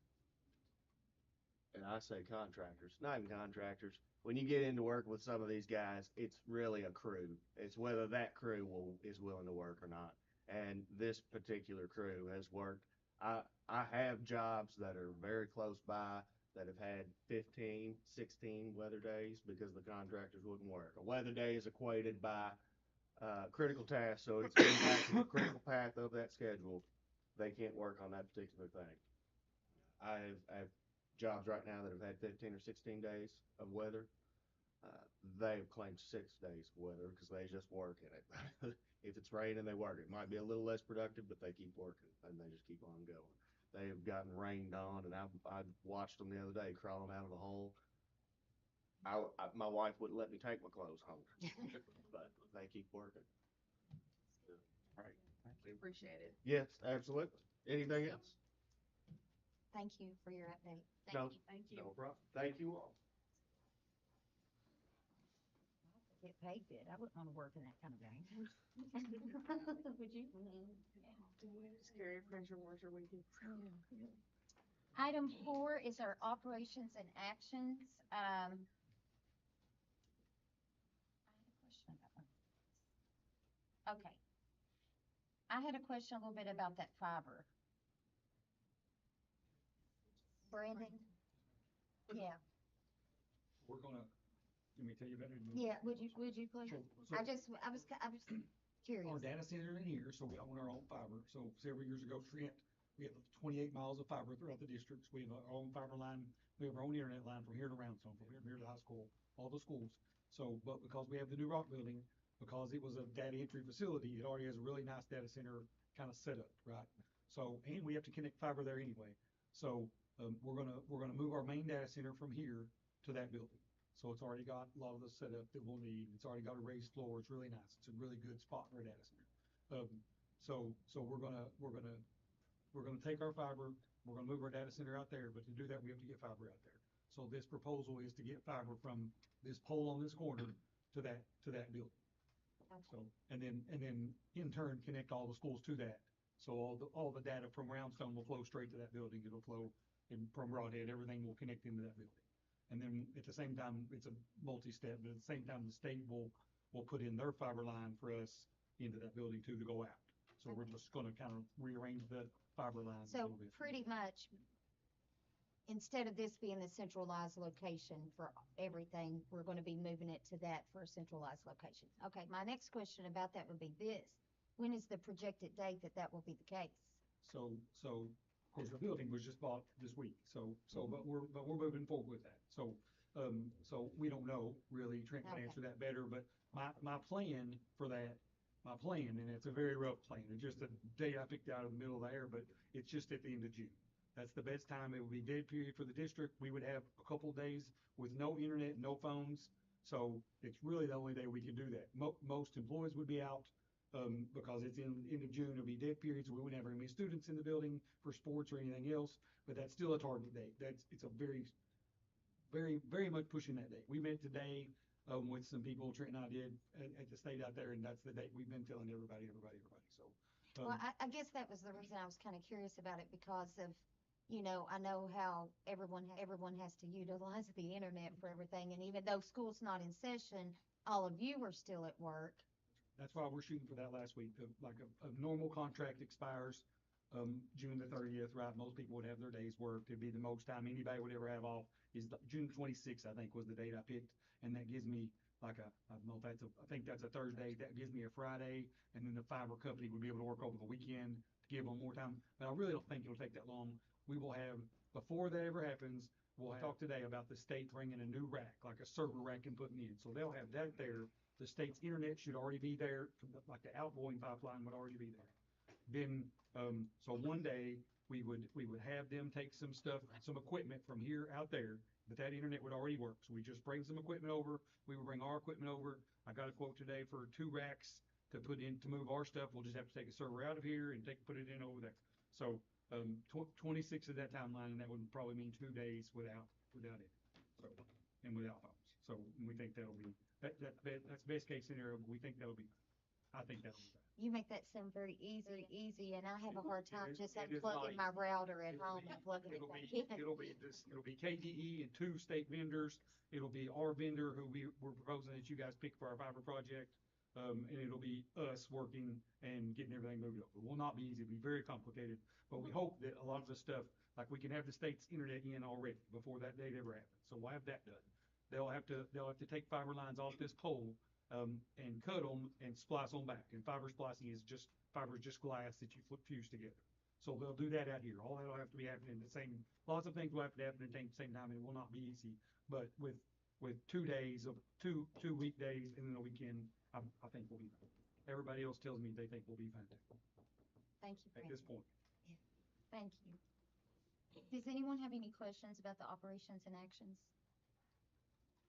and I say contractors, not even contractors, when you get into working with some of these guys, it's really a crew. It's whether that crew is willing to work or not. And this particular crew has worked. I have jobs that are very close by that have had 15, 16 weather days because the contractors wouldn't work. A weather day is equated by critical tasks, so it's impacting the critical path of that schedule. They can't work on that particular thing. I have jobs right now that have had 15 or 16 days of weather. They've claimed 6 days of weather because they just work in it. If it's raining, they work. It might be a little less productive, but they keep working and they just keep on going. They've gotten rained on, and I watched them the other day crawling out of a hole. My wife wouldn't let me take my clothes home, but they keep working. All right. We appreciate it. Yes, absolutely. Anything else? Thank you for your update. No. Thank you. No problem. Thank you all. Get paid good. I wouldn't want to work in that kind of game. Would you? Scary pressure washer weekend. Item 4 is our operations and actions. I had a question about one. Okay. I had a question a little bit about that fiber. Brandon? Yeah, We're gonna, let me tell you about it. yeah, would you please? Sure. I was curious. Our data center in here, so we own our own fiber. So several years ago, Trent, we have 28 miles of fiber throughout the districts. We have our own fiber line. We have our own internet line from here to Roundstone, from here to the high school, all the schools. So, but because we have the new rock building, because it was a data entry facility, it already has a really nice data center kind of setup, right? So, and we have to connect fiber there anyway. So, we're gonna move our main data center from here to that building. So it's already got a lot of the setup that we'll need. It's already got a raised floor. It's really nice. It's a really good spot for a data center. So we're gonna take our fiber, we're gonna move our data center out there, but to do that, we have to get fiber out there. So this proposal is to get fiber from this pole on this corner to that building. So, and then in turn, connect all the schools to that. So all the data from Roundstone will flow straight to that building. It'll flow from Broadhead, everything will connect into that building. And then at the same time, it's a multi-step, but at the same time, the state will put in their fiber line for us into that building too to go out. So we're just gonna kind of rearrange the fiber lines a So little bit. pretty much, instead of this being the centralized location for everything, we're gonna be moving it to that for a centralized location. Okay, my next question about that would be this: when is the projected date that will be the case? So, of course, the building was just bought this week, but we're moving forward with that. So we don't know, really, Trent can Okay. answer that better, but my plan for that, and it's a very rough plan, it's just a date I picked out of the middle of the air, but it's just at the end of June. That's the best time. It will be dead period for the district. We would have a couple days with no internet, no phones. So it's really the only day we can do that. Most employees would be out, because it's in end of June. It'll be dead period, so we wouldn't have very many students in the building for sports or anything else, but that's still a target date. It's a very much pushing that date. We met today, with some people, Trent and I did at the state out there, and that's the date we've been telling everybody. So, Well, I guess that was the reason I was kind of curious about it, because of, I know how everyone has to utilize the internet for everything, and even though school's not in session, all of you are still at work. that's why we're shooting for that last week. Like a normal contract expires, June the 30th, right? Most people would have their days worked. It'd be the most time anybody would ever have off is June 26th, I think, was the date I picked. And that gives me I don't know if I think that's a Thursday. That gives me a Friday, and then the fiber company would be able to work over the weekend to give them more time. But I really don't think it'll take that long. We will have, before that ever happens, we'll talk today about the state bringing a new rack, like a server rack and putting in. So they'll have that there. The state's internet should already be there, like the outgoing pipeline would already be there. Then, so one day we would have them take some equipment from here out there, but that internet would already work. So we just bring some equipment over. We would bring our equipment over. I got a quote today for 2 racks to move our stuff. We'll just have to take a server out of here and put it in over there. So, 26 of that timeline, and that would probably mean 2 days without it. So, and without phones. So we think that'll be, that's best case scenario, but we think that'll be, I think that'll be. You make that sound very easy, and I have a hard time just It is unplugging my not router at It'll home be- and plugging it it'll back be- in. It'll be KDE and 2 state vendors. It'll be our vendor who we're proposing that you guys pick for our fiber project. And it'll be us working and getting everything moved over. It will not be easy. It'll be very complicated, but we hope that a lot of the stuff, like we can have the state's internet in already before that date ever happens. So we'll have that done. They'll have to take fiber lines off this pole, and cut them and splice them back. And fiber splicing is just glass that you fuse together. So they'll do that out here. All that'll have to be happening lots of things will have to happen at the same time, and it will not be easy. But with 2 days of two weekdays and then a weekend, I think we'll be fine. Everybody else tells me they think we'll be fine too, Thank you, at Brandon. this point. Thank you. Does anyone have any questions about the operations and actions?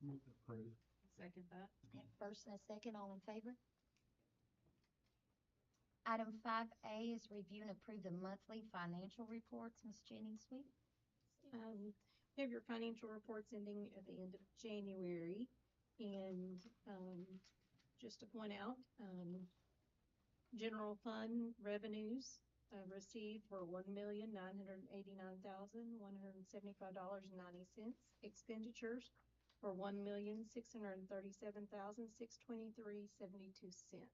Move to approve. Second that. First and a second, all in favor? Item 5A is review and approve the monthly financial reports. Ms. Jenny Sweet? You have your financial reports ending at the end of January, and just to point out, general fund revenues received were $1,989,175.90. Expenditures were $1,637,623.72.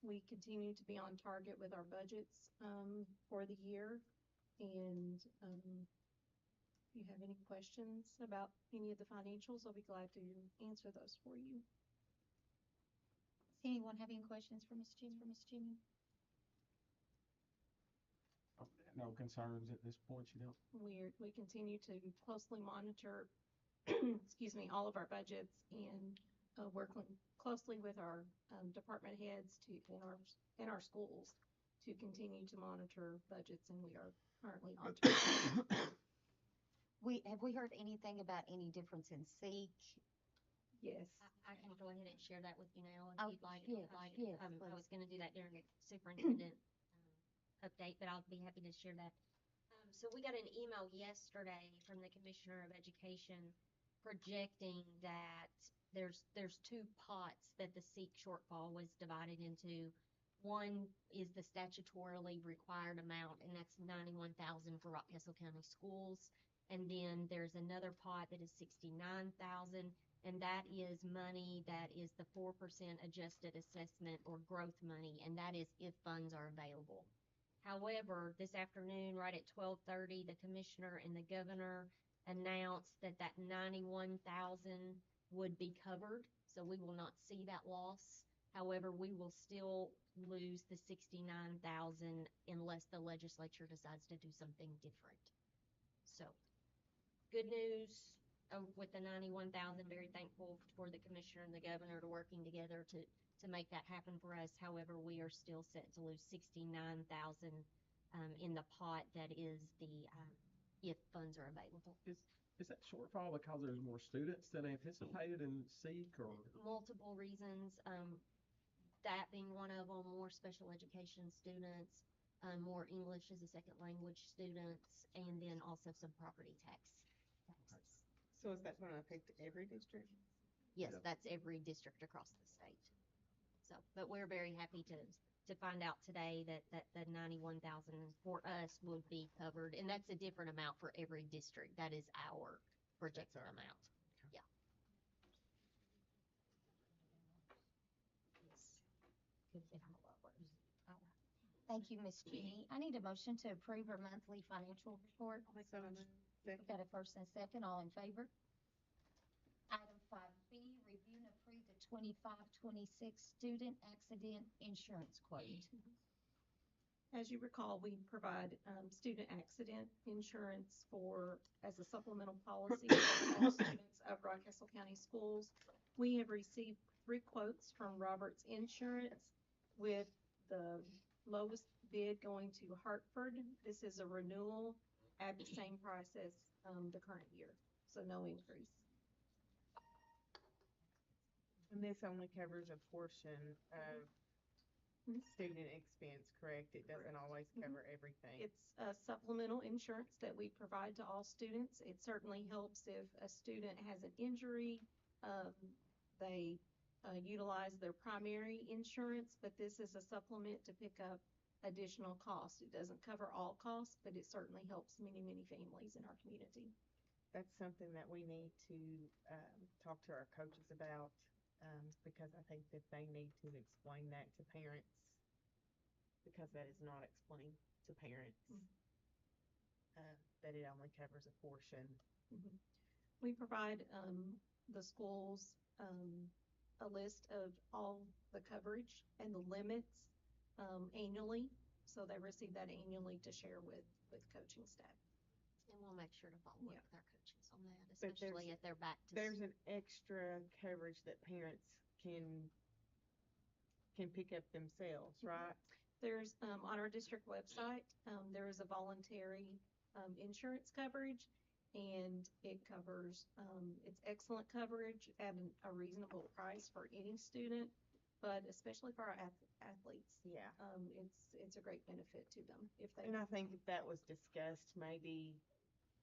We continue to be on target with our budgets for the year, and if you have any questions about any of the financials, I'll be glad to answer those for you. Does anyone have any questions for Ms. Jenny? No concerns at this point, you don't? We continue to closely monitor, excuse me, all of our budgets and work closely with our department heads in our schools to continue to monitor budgets, and we are currently on target. Have we heard anything about any difference in seek? Yes. I can go ahead and share that with you now Oh, if you'd like. yes, yes, I please. was gonna do that during the superintendent update, but I'll be happy to share that. So we got an email yesterday from the Commissioner of Education projecting that there's two pots that the SEEK shortfall was divided into. One is the statutorily required amount, and that's 91,000 for Rockcastle County Schools. And then there's another pot that is 69,000, and that is money that is the 4% adjusted assessment or growth money, and that is if funds are available. However, this afternoon, right at 12:30, the commissioner and the governor announced that 91,000 would be covered, so we will not see that loss. However, we will still lose the 69,000 unless the legislature decides to do something different. So, good news with the 91,000. Very thankful for the commissioner and the governor to working together to make that happen for us. However, we are still set to lose 69,000 in the pot that is the if funds are available. Is that shortfall because there's more students than anticipated in SEEK, or? Multiple reasons, that being one of them, more special education students, more English as a second language students, and then also some property taxes. So is that gonna affect every district? Yes, Yeah. that's every district across the state. So, but we're very happy to find out today that the 91,000 for us would be covered, and that's a different amount for every district. That is our projected amount. Yeah. Yes. Could get a lot worse. All right. Thank you, Ms. Jenny. I need a motion to approve our monthly financial report. We've got a first and a second, all in favor? Item 5B, review and approve the 25-26 student accident insurance quote. As you recall, we provide student accident insurance as a supplemental policy for all students of Rockcastle County Schools. We have received 3 quotes from Roberts Insurance, with the lowest bid going to Hartford. This is a renewal at the same price as the current year, so no increase. And this only covers a portion of student expense, correct? It doesn't always cover everything. It's a supplemental insurance that we provide to all students. It certainly helps if a student has an injury, they utilize their primary insurance, but this is a supplement to pick up additional costs. It doesn't cover all costs, but it certainly helps many, many families in our community. That's something that we need to talk to our coaches about, because I think that they need to explain that to parents, because that is not explained to parents, that it only covers a portion. Mm-hmm. We provide the schools a list of all the coverage and the limits annually, so they receive that annually to share with coaching staff. And we'll make sure to follow up with our coaches on that, But especially if they're back to. There's an extra coverage that parents can pick up themselves, right? There's, on our district website, there is a voluntary insurance coverage, and it covers, it's excellent coverage at a reasonable price for any student, but especially for our athletes. Yeah. It's a great benefit to them if they. And I think if that was discussed maybe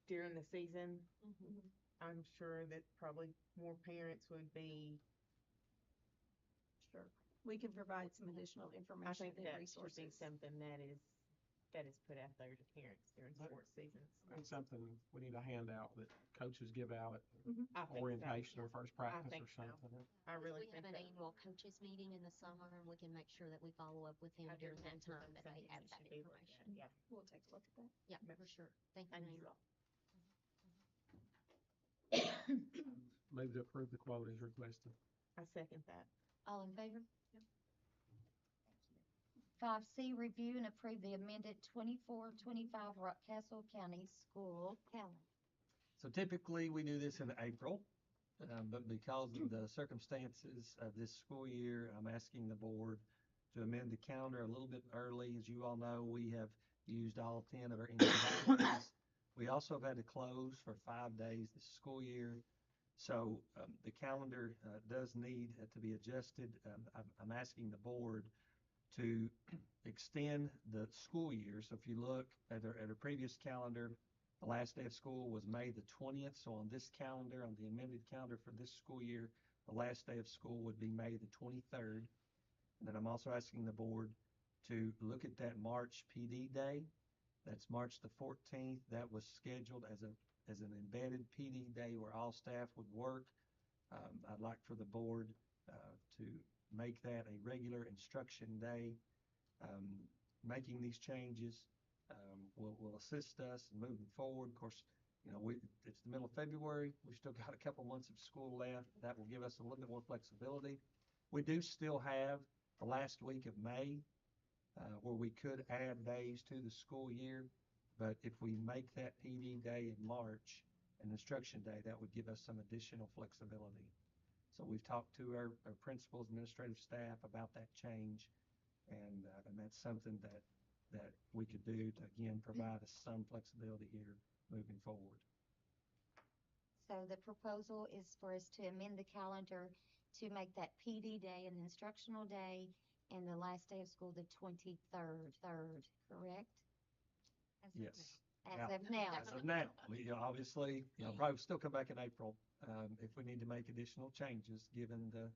during the season, I'm sure that probably more parents would be. Sure. We can provide some additional I information think and that should resources. be something that is put out there to parents during sports seasons. And something we need a handout that coaches give out at I think so. orientation or first practice think or so. something. I really We think have an that. annual coaches meeting in the summer, and we can make sure that we follow up with them I do during that think that time, that that's they have something that that should be looked information. at. Yeah. We'll take a look at that. Yeah, for sure. Thank you, Thank Mayor. you. Move to approve the quote as requested. I second that. All in favor? Thank you. 5C, review and approve the amended 24-25 Rockcastle County School calendar. So typically, we do this in April. but because of the circumstances of this school year, I'm asking the board to amend the calendar a little bit early. As you all know, we have used all 10 of our individual days. We also have had to close for 5 days this school year. So the calendar does need to be adjusted. I'm asking the board to extend the school year. So if you look at our previous calendar, the last day of school was May the 20th. So on this calendar, on the amended calendar for this school year, the last day of school would be May the 23rd. And then I'm also asking the board to look at that March PD day. That's March the 14th. That was scheduled as an embedded PD day where all staff would work. I'd like for the board to make that a regular instruction day. Making these changes will assist us in moving forward. Of course, you know, it's the middle of February. We've still got a couple months of school left. That will give us a little bit more flexibility. We do still have the last week of May where we could add days to the school year. But if we make that PD day in March, an instruction day, that would give us some additional flexibility. So we've talked to our principals, administrative staff about that change, and that's something that we could do to, again, provide us some flexibility here moving forward. So the proposal is for us to amend the calendar to make that PD day an instructional day and the last day of school the 23rd, correct? Yes. As of now. As of now, we obviously, probably still come back in April if we need to make additional changes given the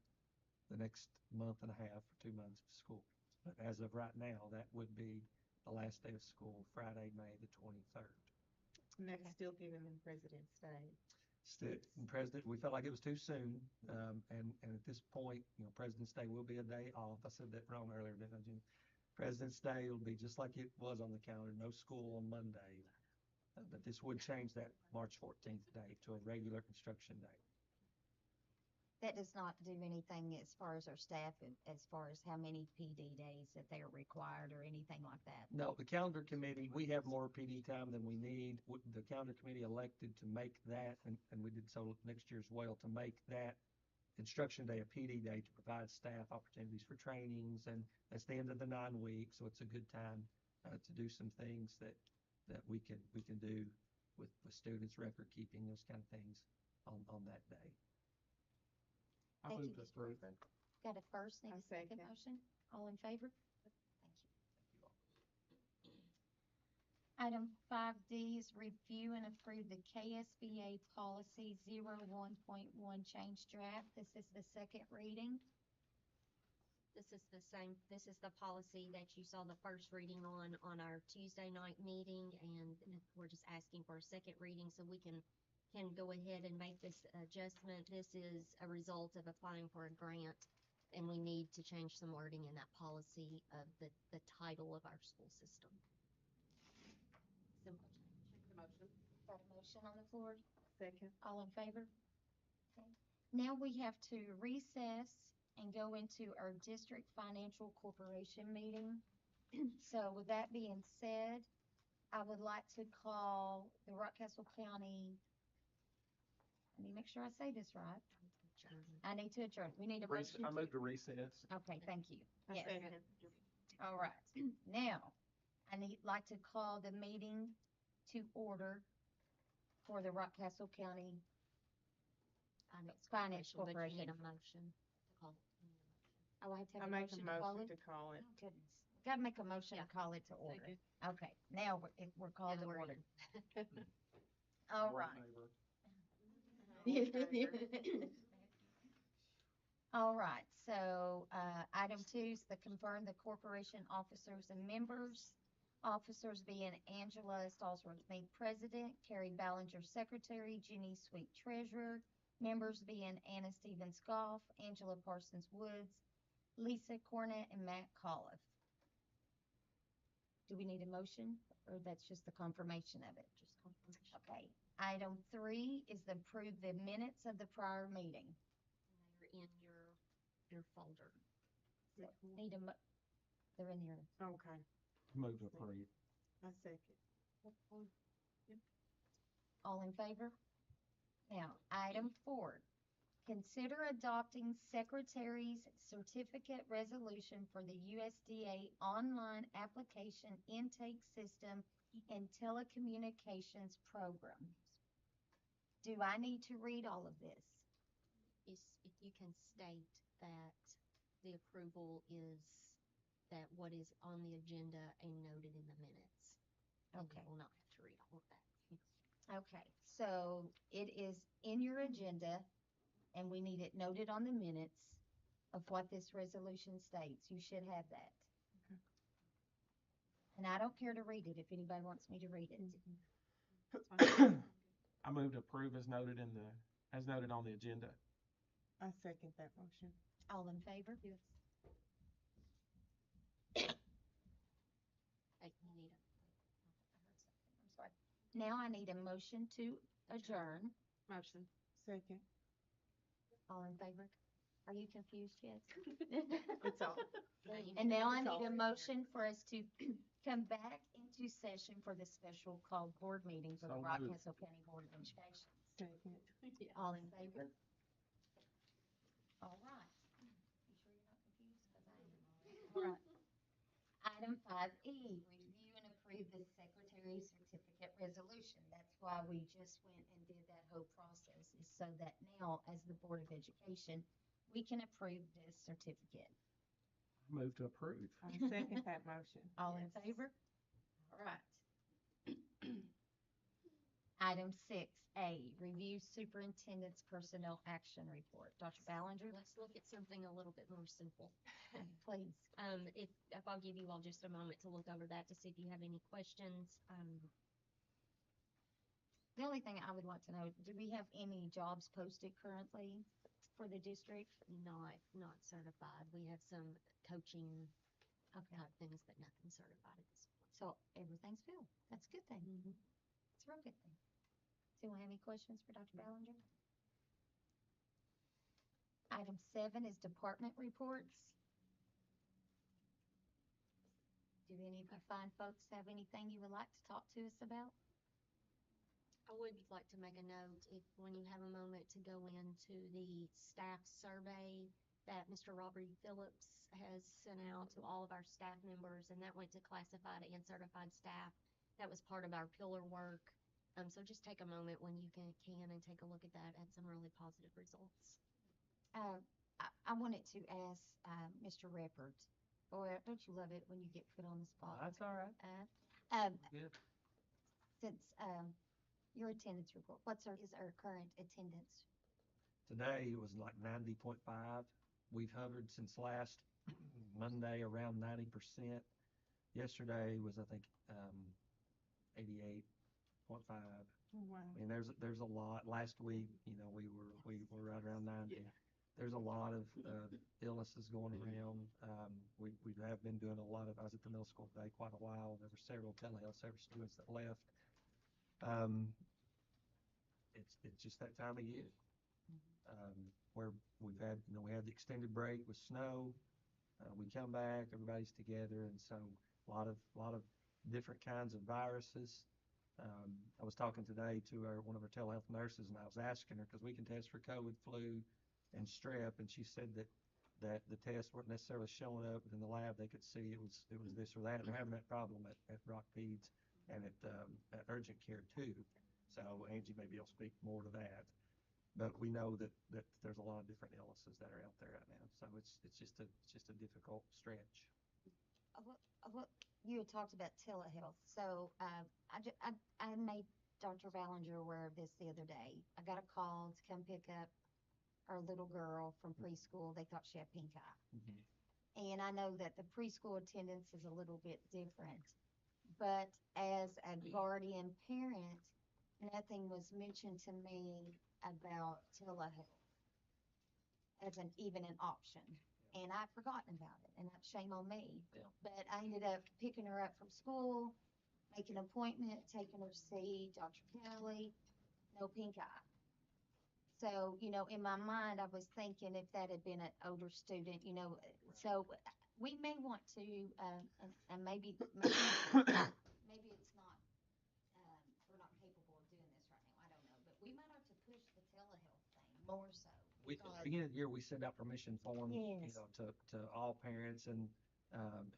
next month and a half or 2 months of school. But as of right now, that would be the last day of school, Friday, May the 23rd. And that's still giving them President's Day. We felt like it was too soon, and at this point, President's Day will be a day off. I said that wrong earlier, didn't I, Jim? President's Day will be just like it was on the calendar, no school on Monday. But this would change that March 14th date to a regular instruction day. That does not do anything as far as our staff, as far as how many PD days that they are required or anything like that. No, the calendar committee, we have more PD time than we need. The calendar committee elected to make that, and we did so next year as well, to make that instruction day a PD day to provide staff opportunities for trainings, and that's the end of the 9 weeks, so it's a good time to do some things that we can do with students, record keeping, those kind of things on that day. I Thank move you, to Ms. approve. Crawford. Got a first, need I a second second. motion? All in favor? Thank you. Thank you all. Item 5D is review and approve the KSBA policy 01.1 change draft. This is the second reading. This is the policy that you saw the first reading on our Tuesday night meeting, and we're just asking for a second reading so we can go ahead and make this adjustment. This is a result of applying for a grant, and we need to change some wording in that policy of the title of our school system. Simple change. Motion. Got a motion on the floor? Second. All in favor? Okay. Now we have to recess and go into our district financial corporation meeting. So with that being said, I would like to call the Rockcastle County, I need to make sure I say this right. I need to adjourn. We need a motion. I move to recess. Okay, thank you. I Yes. second. All right. Now, I like to call the meeting to order for the Rockcastle County Finance But you Corporation. need a motion to call. Oh, I have to I have a make a motion to call motion it? to call it. Oh, goodness. Got to make a motion Yeah. to call it to order. Second. Okay, now we're called Yeah, to we're order. in. All All in right. favor? All right, so, item 2 is to confirm the corporation officers and members. Officers being Angela Stallsworth-Mead, President, Carrie Ballinger, Secretary, Jenny Sweet, Treasurer. Members being Anna Stevens Goff, Angela Parsons Woods, Lisa Cornett, and Matt Colliff. Do we need a motion, or that's just the confirmation of it? Just confirmation. Okay. Item 3 is to approve the minutes of the prior meeting. They're in your folder. So, need they're in your, Okay. Move to approve. I second. all in favor? Now, item 4, Consider adopting Secretary's Certificate Resolution for the USDA Online Application Intake System and Telecommunications Programs. Do I need to read all of this? If you can state that the approval is that what is on the agenda and noted in the minutes. And Okay. you will not have to read all of that. Okay, so it is in your agenda, and we need it noted on the minutes of what this resolution states. You should have that. And I don't care to read it if anybody wants me to read it. I move to approve as noted on the agenda. I second that motion. All in favor? Hey, you need I'm sorry. Now I need a motion to adjourn. Motion. Second. All in favor? Are you confused yet? It's all. And now I It's all need a in motion for us to come back into session for the special called board meeting for the So moved. Rockcastle County Board of Education. Second. All in favor? All right. You sure you're not confused? 'Cause I am. All right. Item 5E, review and approve the Secretary's Certificate Resolution. That's why we just went and did that whole process, is so that now, as the Board of Education, we can approve this certificate. Move to approve. I second that motion. All in favor? All right. Item 6A, review Superintendent's Personnel Action Report. Dr. Ballinger, Let's look at something a little bit more simple. please. If I'll give you all just a moment to look over that to see if you have any questions. The only thing I would like to know, do we have any jobs posted currently for the district? Not certified. We have some coaching Okay, type things, but nothing certified at this point. so everything's filled. That's a good thing. It's a real good thing. Does anyone have any questions for Dr. Ballinger? Item 7 is department reports. Do any of you fine folks have anything you would like to talk to us about? I would like to make a note, when you have a moment, to go into the staff survey that Mr. Robert Phillips has sent out to all of our staff members, and that went to classified and certified staff. That was part of our pillar work. So just take a moment when you can and take a look at that. Had some really positive results. I wanted to ask Mr. Reppert, boy, don't you love it when you get put on the spot? That's all right. Good. Since your attendance report, is our current attendance? Today it was like 90.5. We've hovered since last Monday around 90%. Yesterday was, I think, 88.5. Wow. I mean, there's a lot. Last week, we were right around 90. Yeah. There's a lot of illnesses going around. We have been doing a lot of. I was at the middle school today quite a while. There were several telehealth service students that left. It's just that time of year where we had the extended break with snow. We come back, everybody's together, and so a lot of different kinds of viruses. I was talking today to one of our telehealth nurses, and I was asking her, because we can test for COVID, flu, and strep, and she said that the tests weren't necessarily showing up, but in the lab they could see it was this or that. And they're having that problem at Rock Peds and at urgent care too. So Angie maybe will speak more to that. But we know that there's a lot of different illnesses that are out there right now. So it's just a difficult stretch. What you had talked about telehealth. So I made Dr. Ballinger aware of this the other day. I got a call to come pick up our little girl from preschool. They thought she had pink eye. Mm-hmm. And I know that the preschool attendance is a little bit different. But as a guardian parent, nothing was mentioned to me about telehealth as even an option. And I'd forgotten about it, and that's shame on me. Yeah. But I ended up picking her up from school, making an appointment, taking her to see Dr. Kelly, no pink eye. So, in my mind, I was thinking if that had been an older student, so we may want to, and maybe it's not, we're not capable of doing this right now, I don't know, but we might have to push the telehealth thing more so, we, at the beginning of the year, we send out permission forms, you Yes. know, to all parents, and,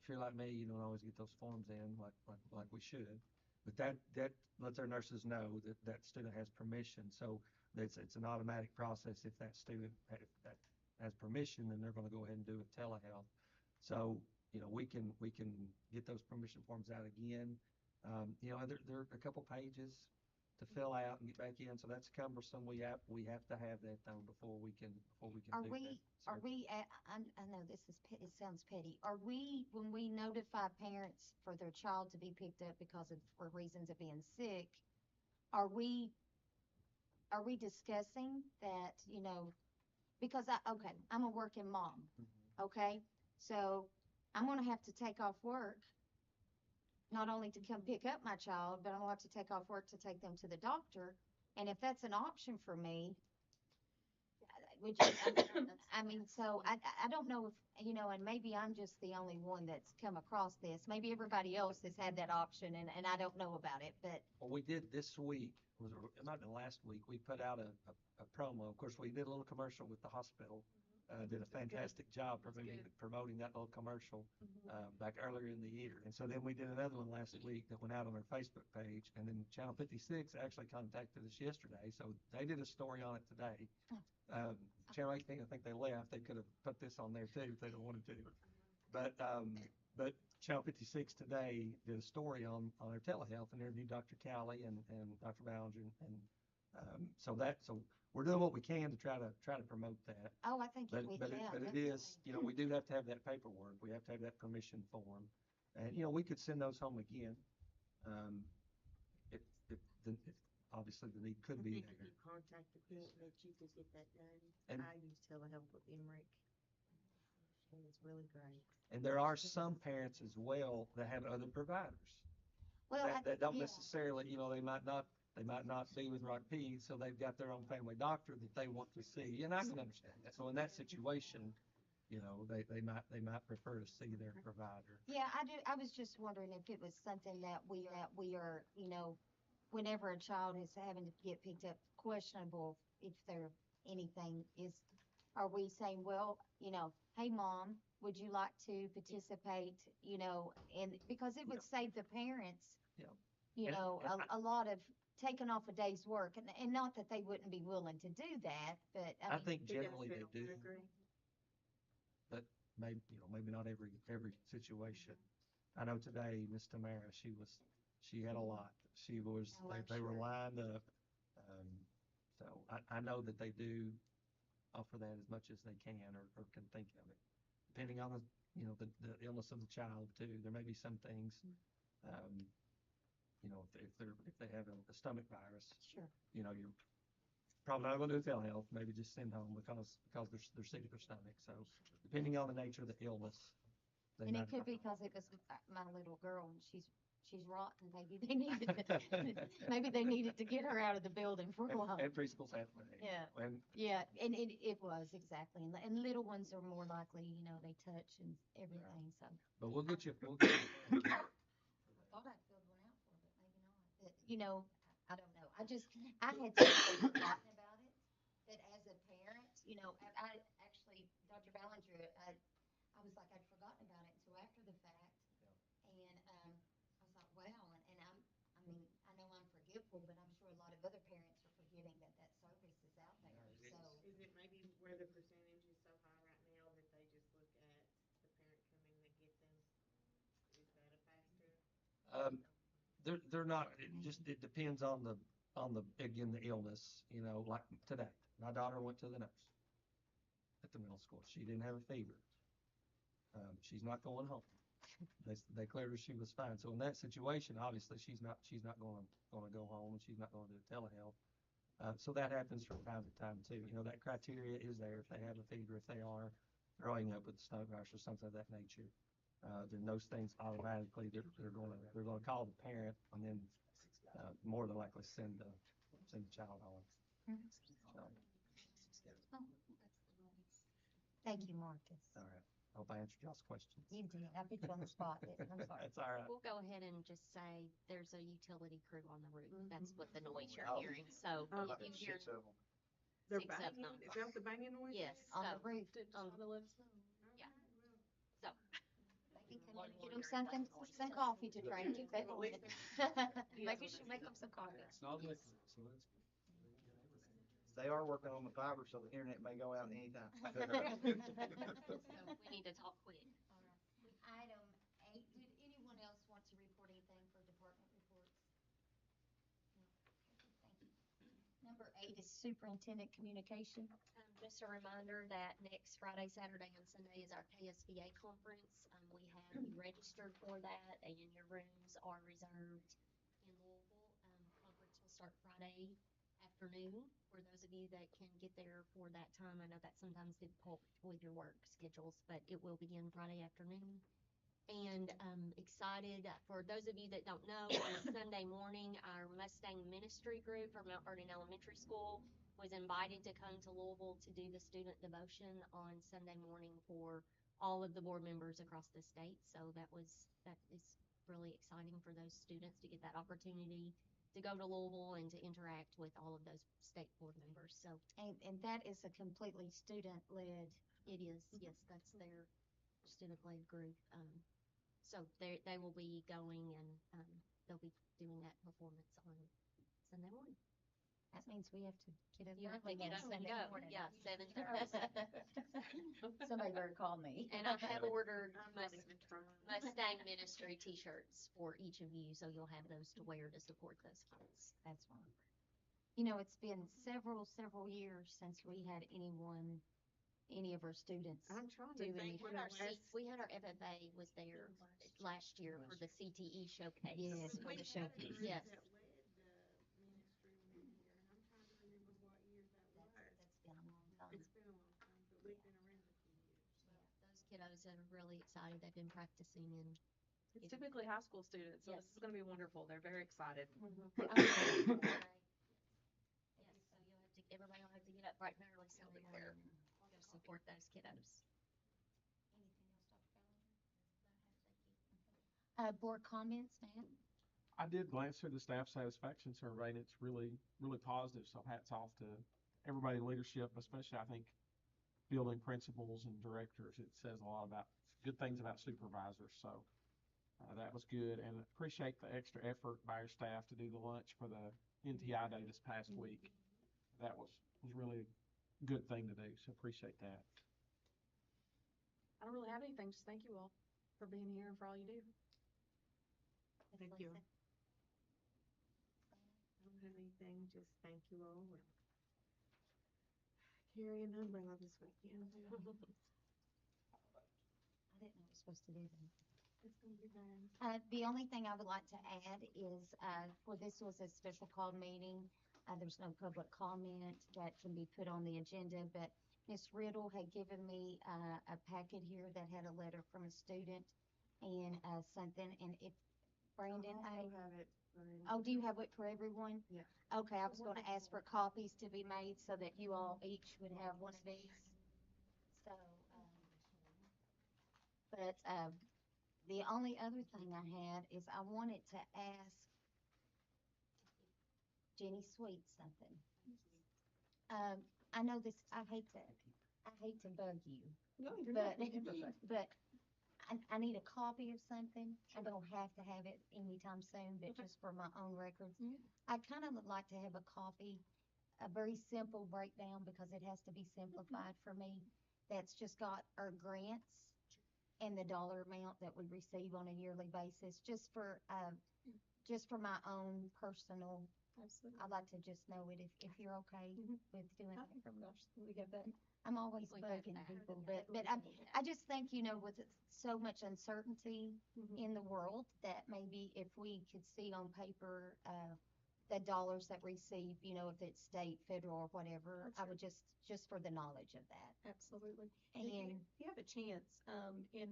if you're like me, you don't always get those forms in like we should. But that lets our nurses know that that student has permission, so it's an automatic process. If that student, if that has permission, then they're gonna go ahead and do a telehealth. So, you know, we can get those permission forms out again. You know, they're a couple pages to fill out and get back in, so that's cumbersome. We have to have that though before we can Are do we, that. are we, I know this is, it sounds petty. Are we, when we notify parents for their child to be picked up because of, for reasons of being sick, are we discussing that, you know, because okay, I'm a working mom, okay? So I'm gonna have to take off work, not only to come pick up my child, but I'm gonna have to take off work to take them to the doctor. And if that's an option for me, which I mean, so I don't know if, you know, and maybe I'm just the only one that's come across this. Maybe everybody else has had that option and I don't know about it, but Well, we did this week, it might have been last week, we put out a promo. Of course, we did a little commercial with the hospital, did a fantastic job promoting that little commercial, back earlier in the year. And so then we did another one last week that went out on our Facebook page, and then Channel 56 actually contacted us yesterday, so they did a story on it today. Channel 18, I think they left. They could have put this on there too if they don't wanted to. But Channel 56 today did a story on our telehealth and interviewed Dr. Cowley and Dr. Ballinger, and so we're doing what we can to try to promote that. oh, I think But we, but yeah, it is, you know, we do have to have that paperwork. We have to have that permission form, and you know, we could send those home again. If obviously the need could be I think if there. you contacted them, that you could get that done. And- I use telehealth with Emmerich, and it's really great. And there are some parents as well that have other providers well, that don't yeah. necessarily, you know, they might not be with Rock P, so they've got their own family doctor that they want to see, and I can understand that. So in that situation, you know, they might prefer to see their provider. Yeah, I do. I was just wondering if it was something that we are, you know, whenever a child is having to get picked up, questionable if there anything is, are we saying, well, you know, hey mom, would you like to participate, you know, and because it would save the parents, Yeah. you And- know, and a lot of taking off a day's work, and not that they wouldn't be willing to do that, but I I mean, think generally It they does do, fit on but maybe not every situation. I know today, Miss Tamara, she had a lot. Oh, I'm They were sure. lined up. So I know that they do offer that as much as they can or can think of it, depending on the illness of the child too. There may be some things, you know, if they have a stomach virus, sure. you know, you're probably not going to do telehealth. Maybe just send home because they're sick at their stomach. So depending on the nature of the illness, they And might. it could be because it was my little girl and she's rotten. Maybe they needed maybe they needed to get her out of the building for a while. And preschools have to. Yeah. And Yeah, and it was exactly, and little ones are more likely, you know, they touch and everything. So but we'll get you. I thought I'd filled one out for, but maybe not. But you know, I don't know. I had totally forgotten about it. That as a parent, you know, I actually, Dr. Ballinger, I was like, I'd forgotten about it until after the fact. And I was like, wow. And I mean, I know I'm forgetful, but I'm sure a lot of other parents are forgetting that that service is out there. So, Is it maybe where the percentage is so high right now that they just look at the parent coming to get them? Is that a factor? They're not. It depends on the again the illness. You know, like today, my daughter went to the nurse at the middle school. She didn't have a fever. She's not going home. They cleared her. She was fine. So in that situation, obviously she's not going to go home, and she's not going to do telehealth. So that happens from time to time too. You know, that criteria is there. If they have a fever, if they are throwing up with the stomach virus or something of that nature, then those things automatically they're going to call the parent, and then more than likely send the child home. So, thank you, Marcus. all right. I hope I answered y'all's questions. You did. I put you on the spot, didn't I? I'm sorry. That's all right. We'll go ahead and just say there's a utility crew on the roof. That's what the noise you're Oh. hearing. So if you hear, They're 6 of banging, them. is that what the banging noise is? Yes, On the so, roof. Let us know. yeah. So, They can come in and get them something, some coffee to drink if they want it. Maybe you should make them some coffee. They are working on the fiber, so the internet may go out anytime. so we need to talk quick. Item 8, did anyone else want to report anything for department reports? No? Okay, thank you. Number 8 is superintendent communication. Just a reminder that next Friday, Saturday, and Sunday is our KSBA conference. We have you registered for that, and your rooms are reserved in Louisville. Conference will start Friday afternoon for those of you that can get there for that time. I know that's sometimes difficult with your work schedules, but it will begin Friday afternoon. And excited for those of you that don't know, on Sunday morning, our Mustang Ministry group from Mount Vernon Elementary School was invited to come to Louisville to do the student devotion on Sunday morning for all of the board members across the state. So that is really exciting for those students to get that opportunity to go to Louisville and to interact with all of those state board members. So And that is a completely student-led. it is, yes, that's their student-led group. So they will be going and they'll be doing that performance on Sunday morning. That means we have to get up You have to early get on up and Sunday go. morning. Yeah, 7:30. Somebody better call me. And I have ordered I'm not even trying. Mustang Ministry t-shirts for each of you, so you'll have those to wear to support those kids. That's fine. You know, it's been several years since we had any of our students. I'm trying Do to any- think when the last. We had our FFA was there last year for the CTE showcase. Yes, for the showcase. Yes. That led the ministry one year, and I'm trying to remember what year that was. That's been a long time. It's been a long time, but we've been around a few years, so. Those kiddos are really excited. They've been practicing and It's typically high school students, so Yes. this is gonna be wonderful. They're very excited. Yes, so everybody will have to get up bright and early Sunday morning and go support those kiddos. Anything else, Dr. Board comments, Matt? I did glance through the staff satisfaction survey, and it's really, really positive. So hats off to everybody in leadership, especially I think building principals and directors. It says a lot about good things about supervisors. So that was good, and appreciate the extra effort by your staff to do the lunch for the NTI day this past week. That was really a good thing to do. So appreciate that. I don't really have anything, just thank you all for being here and for all you do. Thank you. I don't have anything, just thank you all. And carry an umbrella this weekend. I didn't know I was supposed to do that. It's gonna be bad. The only thing I would like to add is, for this was a special call meeting. There's no public comment that can be put on the agenda, but Ms. Riddle had given me, a packet here that had a letter from a student and, something, and if Brandon, I also have it. oh, do you have it for everyone? Yeah. Okay, I was gonna ask for copies to be made so that you all each would have one of these. So, but, the only other thing I had is I wanted to ask Jenny Sweet something. I know this, I hate to bug you, No, you're but, not. but I need a copy of something. I don't have to have it anytime soon, but just for my own records. I kind of would like to have a copy, a very simple breakdown, because it has to be simplified for me. That's just got our grants and the dollar amount that we receive on a yearly basis, just for my own personal. Absolutely. I'd like to just know it if you're okay with doing that. Oh, gosh, we got that. I'm always We have bugging that. people, but I just think, with so much uncertainty in the world, that maybe if we could see on paper, the dollars that receive, if it's state, federal, or whatever, I would just for the knowledge of that. Absolutely. And If you have a chance, in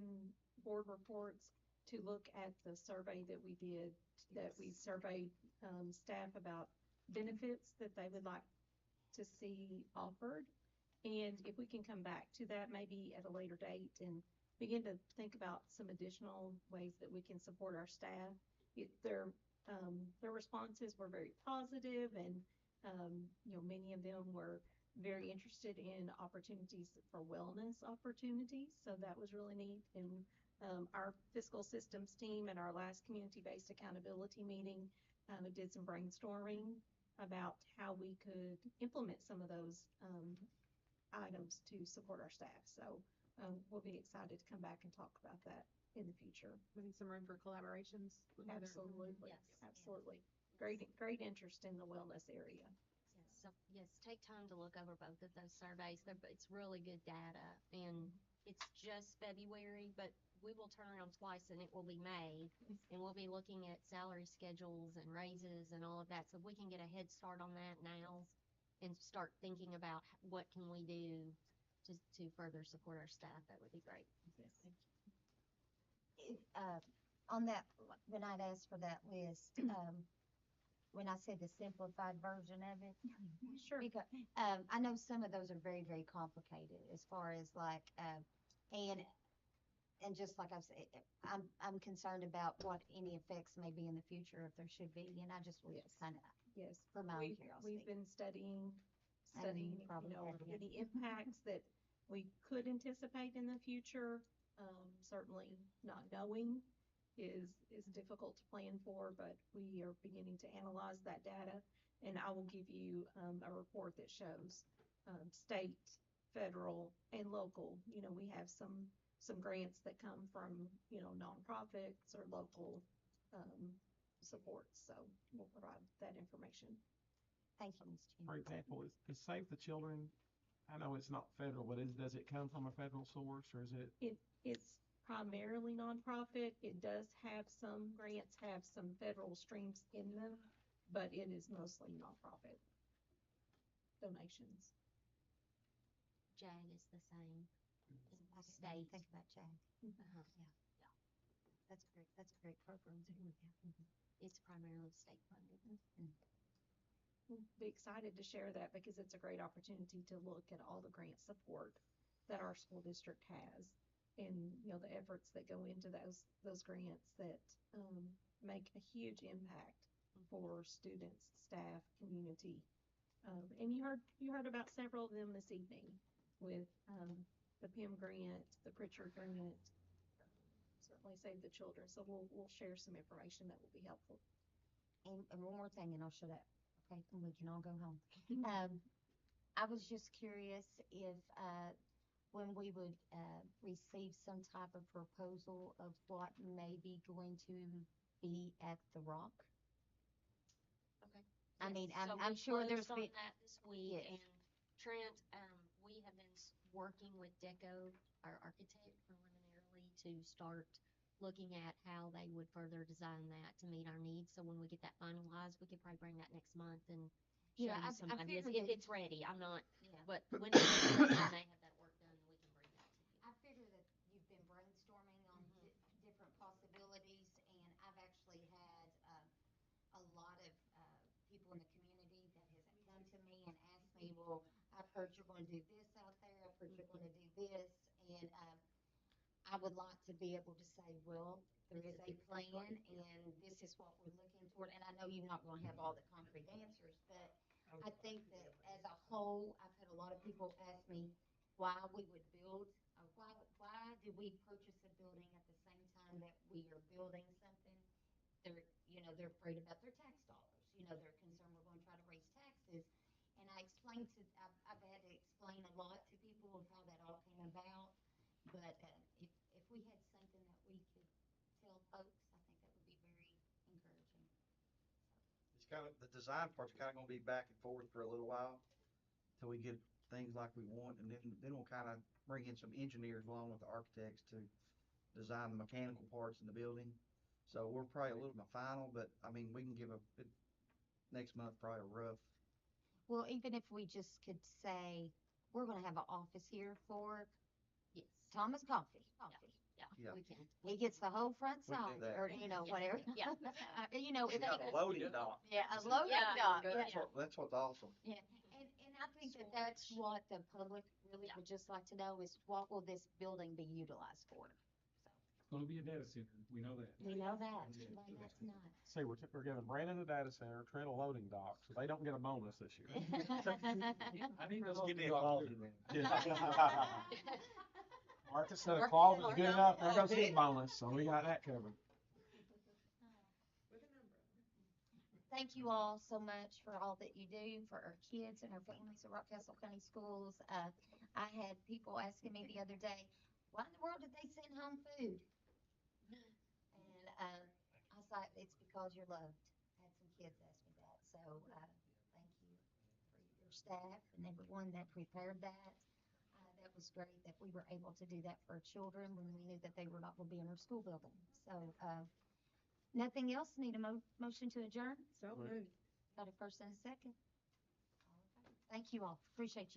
board reports to look at the survey that we did, that we surveyed, staff about benefits that they would like to see offered. And if we can come back to that maybe at a later date and begin to think about some additional ways that we can support our staff. Their responses were very positive, and, many of them were very interested in opportunities for wellness opportunities, so that was really neat. And our fiscal systems team at our last community-based accountability meeting did some brainstorming about how we could implement some of those items to support our staff. So we'll be excited to come back and talk about that in the future. Maybe some room for collaborations. with other- Absolutely, Yes, absolutely. Great interest in the wellness area. Yes, so, yes, take time to look over both of those surveys. It's really good data, and it's just February, but we will turn around twice and it will be May, and we'll be looking at salary schedules and raises and all of that. So if we can get a head start on that now and start thinking about what can we do to further support our staff, that would be great. On that, when I'd asked for that list, when I said the simplified version of it, Sure. because I know some of those are very, very complicated as far as like, and just like I've said, I'm concerned about what any effects may be in the future if there should be, and I just was kind of Yes. for my own We've curiosity. been studying, And you you probably know, have, yeah. any impacts that we could anticipate in the future. Certainly not knowing is difficult to plan for, but we are beginning to analyze that data. And I will give you a report that shows state, federal, and local. You know, we have some grants that come from, you know, nonprofits or local supports. So we'll provide that information. Thank you, Ms. For Chen. example, is Save the Children, I know it's not federal, but does it come from a federal source, or is it? It's primarily nonprofit. It does have some grants, have some federal streams in them, but it is mostly nonprofit donations. JAG is the same. I State. didn't think about JAG. Uh-huh. Yeah. That's great. That's a great program too. Yeah. It's primarily state funded. We'll be excited to share that because it's a great opportunity to look at all the grant support that our school district has, and you know the efforts that go into those grants that make a huge impact for students, staff, community. And you heard about several of them this evening with the PIM grant, the Pritchard grant, certainly Save the Children. So we'll share some information that will be helpful. And one more thing, and I'll shut up. Okay, and we can all go home. I was just curious if when we would receive some type of proposal of what may be going to be at the Rock. Okay. I mean, So I'm we sure there's closed on been. that this week, Yes. and Trent, we have been working with Deco, our architect, preliminarily to start looking at how they would further design that to meet our needs. So when we get that finalized, we could probably bring that next month and show Yeah, you some I ideas figured if that- it's ready. I'm not, Yeah. but when it's ready and they have that work done, we can bring that to you. I figure that you've been brainstorming on different possibilities, and I've actually had a lot of people in the community that has come to me and asked me, well, I've heard you're going to do this out there, I've heard you're going to do this, and I would like to be able to say, well, there is a plan, and this is what we're looking toward, and I know you're not going to have all the concrete answers, but I think that as a whole, I've had a lot of people ask me why we would build, why did we purchase a building at the same time that we are building something? They're afraid about their tax dollars. They're concerned we're going to try to raise taxes. And I've had to explain a lot to people of how that all came about. But if we had something that we could tell folks, I think that would be very encouraging. It's kind of, the design part's kind of gonna be back and forth for a little while till we get things like we want, and then we'll kind of bring in some engineers along with the architects to design the mechanical parts in the building. So we're probably a little bit final, but I mean, we can give next month probably a rough. Well, even if we just could say, we're going to have an office here for Yes. Thomas Coffee. Yeah. We can. He gets the whole front We can side, do that. or, whatever. Yeah. We got a loading dock. Yeah, a loading Yeah. dock. Yeah. That's what's awesome. Yeah, and I think that that's what the public really would just like to know is what will this building be utilized for? So, Gonna be a data center, we know that. We know that, but that's not. See, we're giving Brandon a data center, Trent a loading dock, so they don't get a bonus this year. I need those. Get me involved in that. Marcus said a clause is good enough, there goes his bonus, so we got that covered. Thank you all so much for all that you do for our kids and our families at Rockcastle County Schools. I had people asking me the other day, why in the world did they send home food? And I was like, it's because you're loved. I had some kids ask me that. So thank you for your staff and everyone that prepared that. That was great that we were able to do that for our children when we knew that they were not going to be in our school building. So nothing else? Need a motion to adjourn? So moved. Got a first and a second? Thank you all. Appreciate you.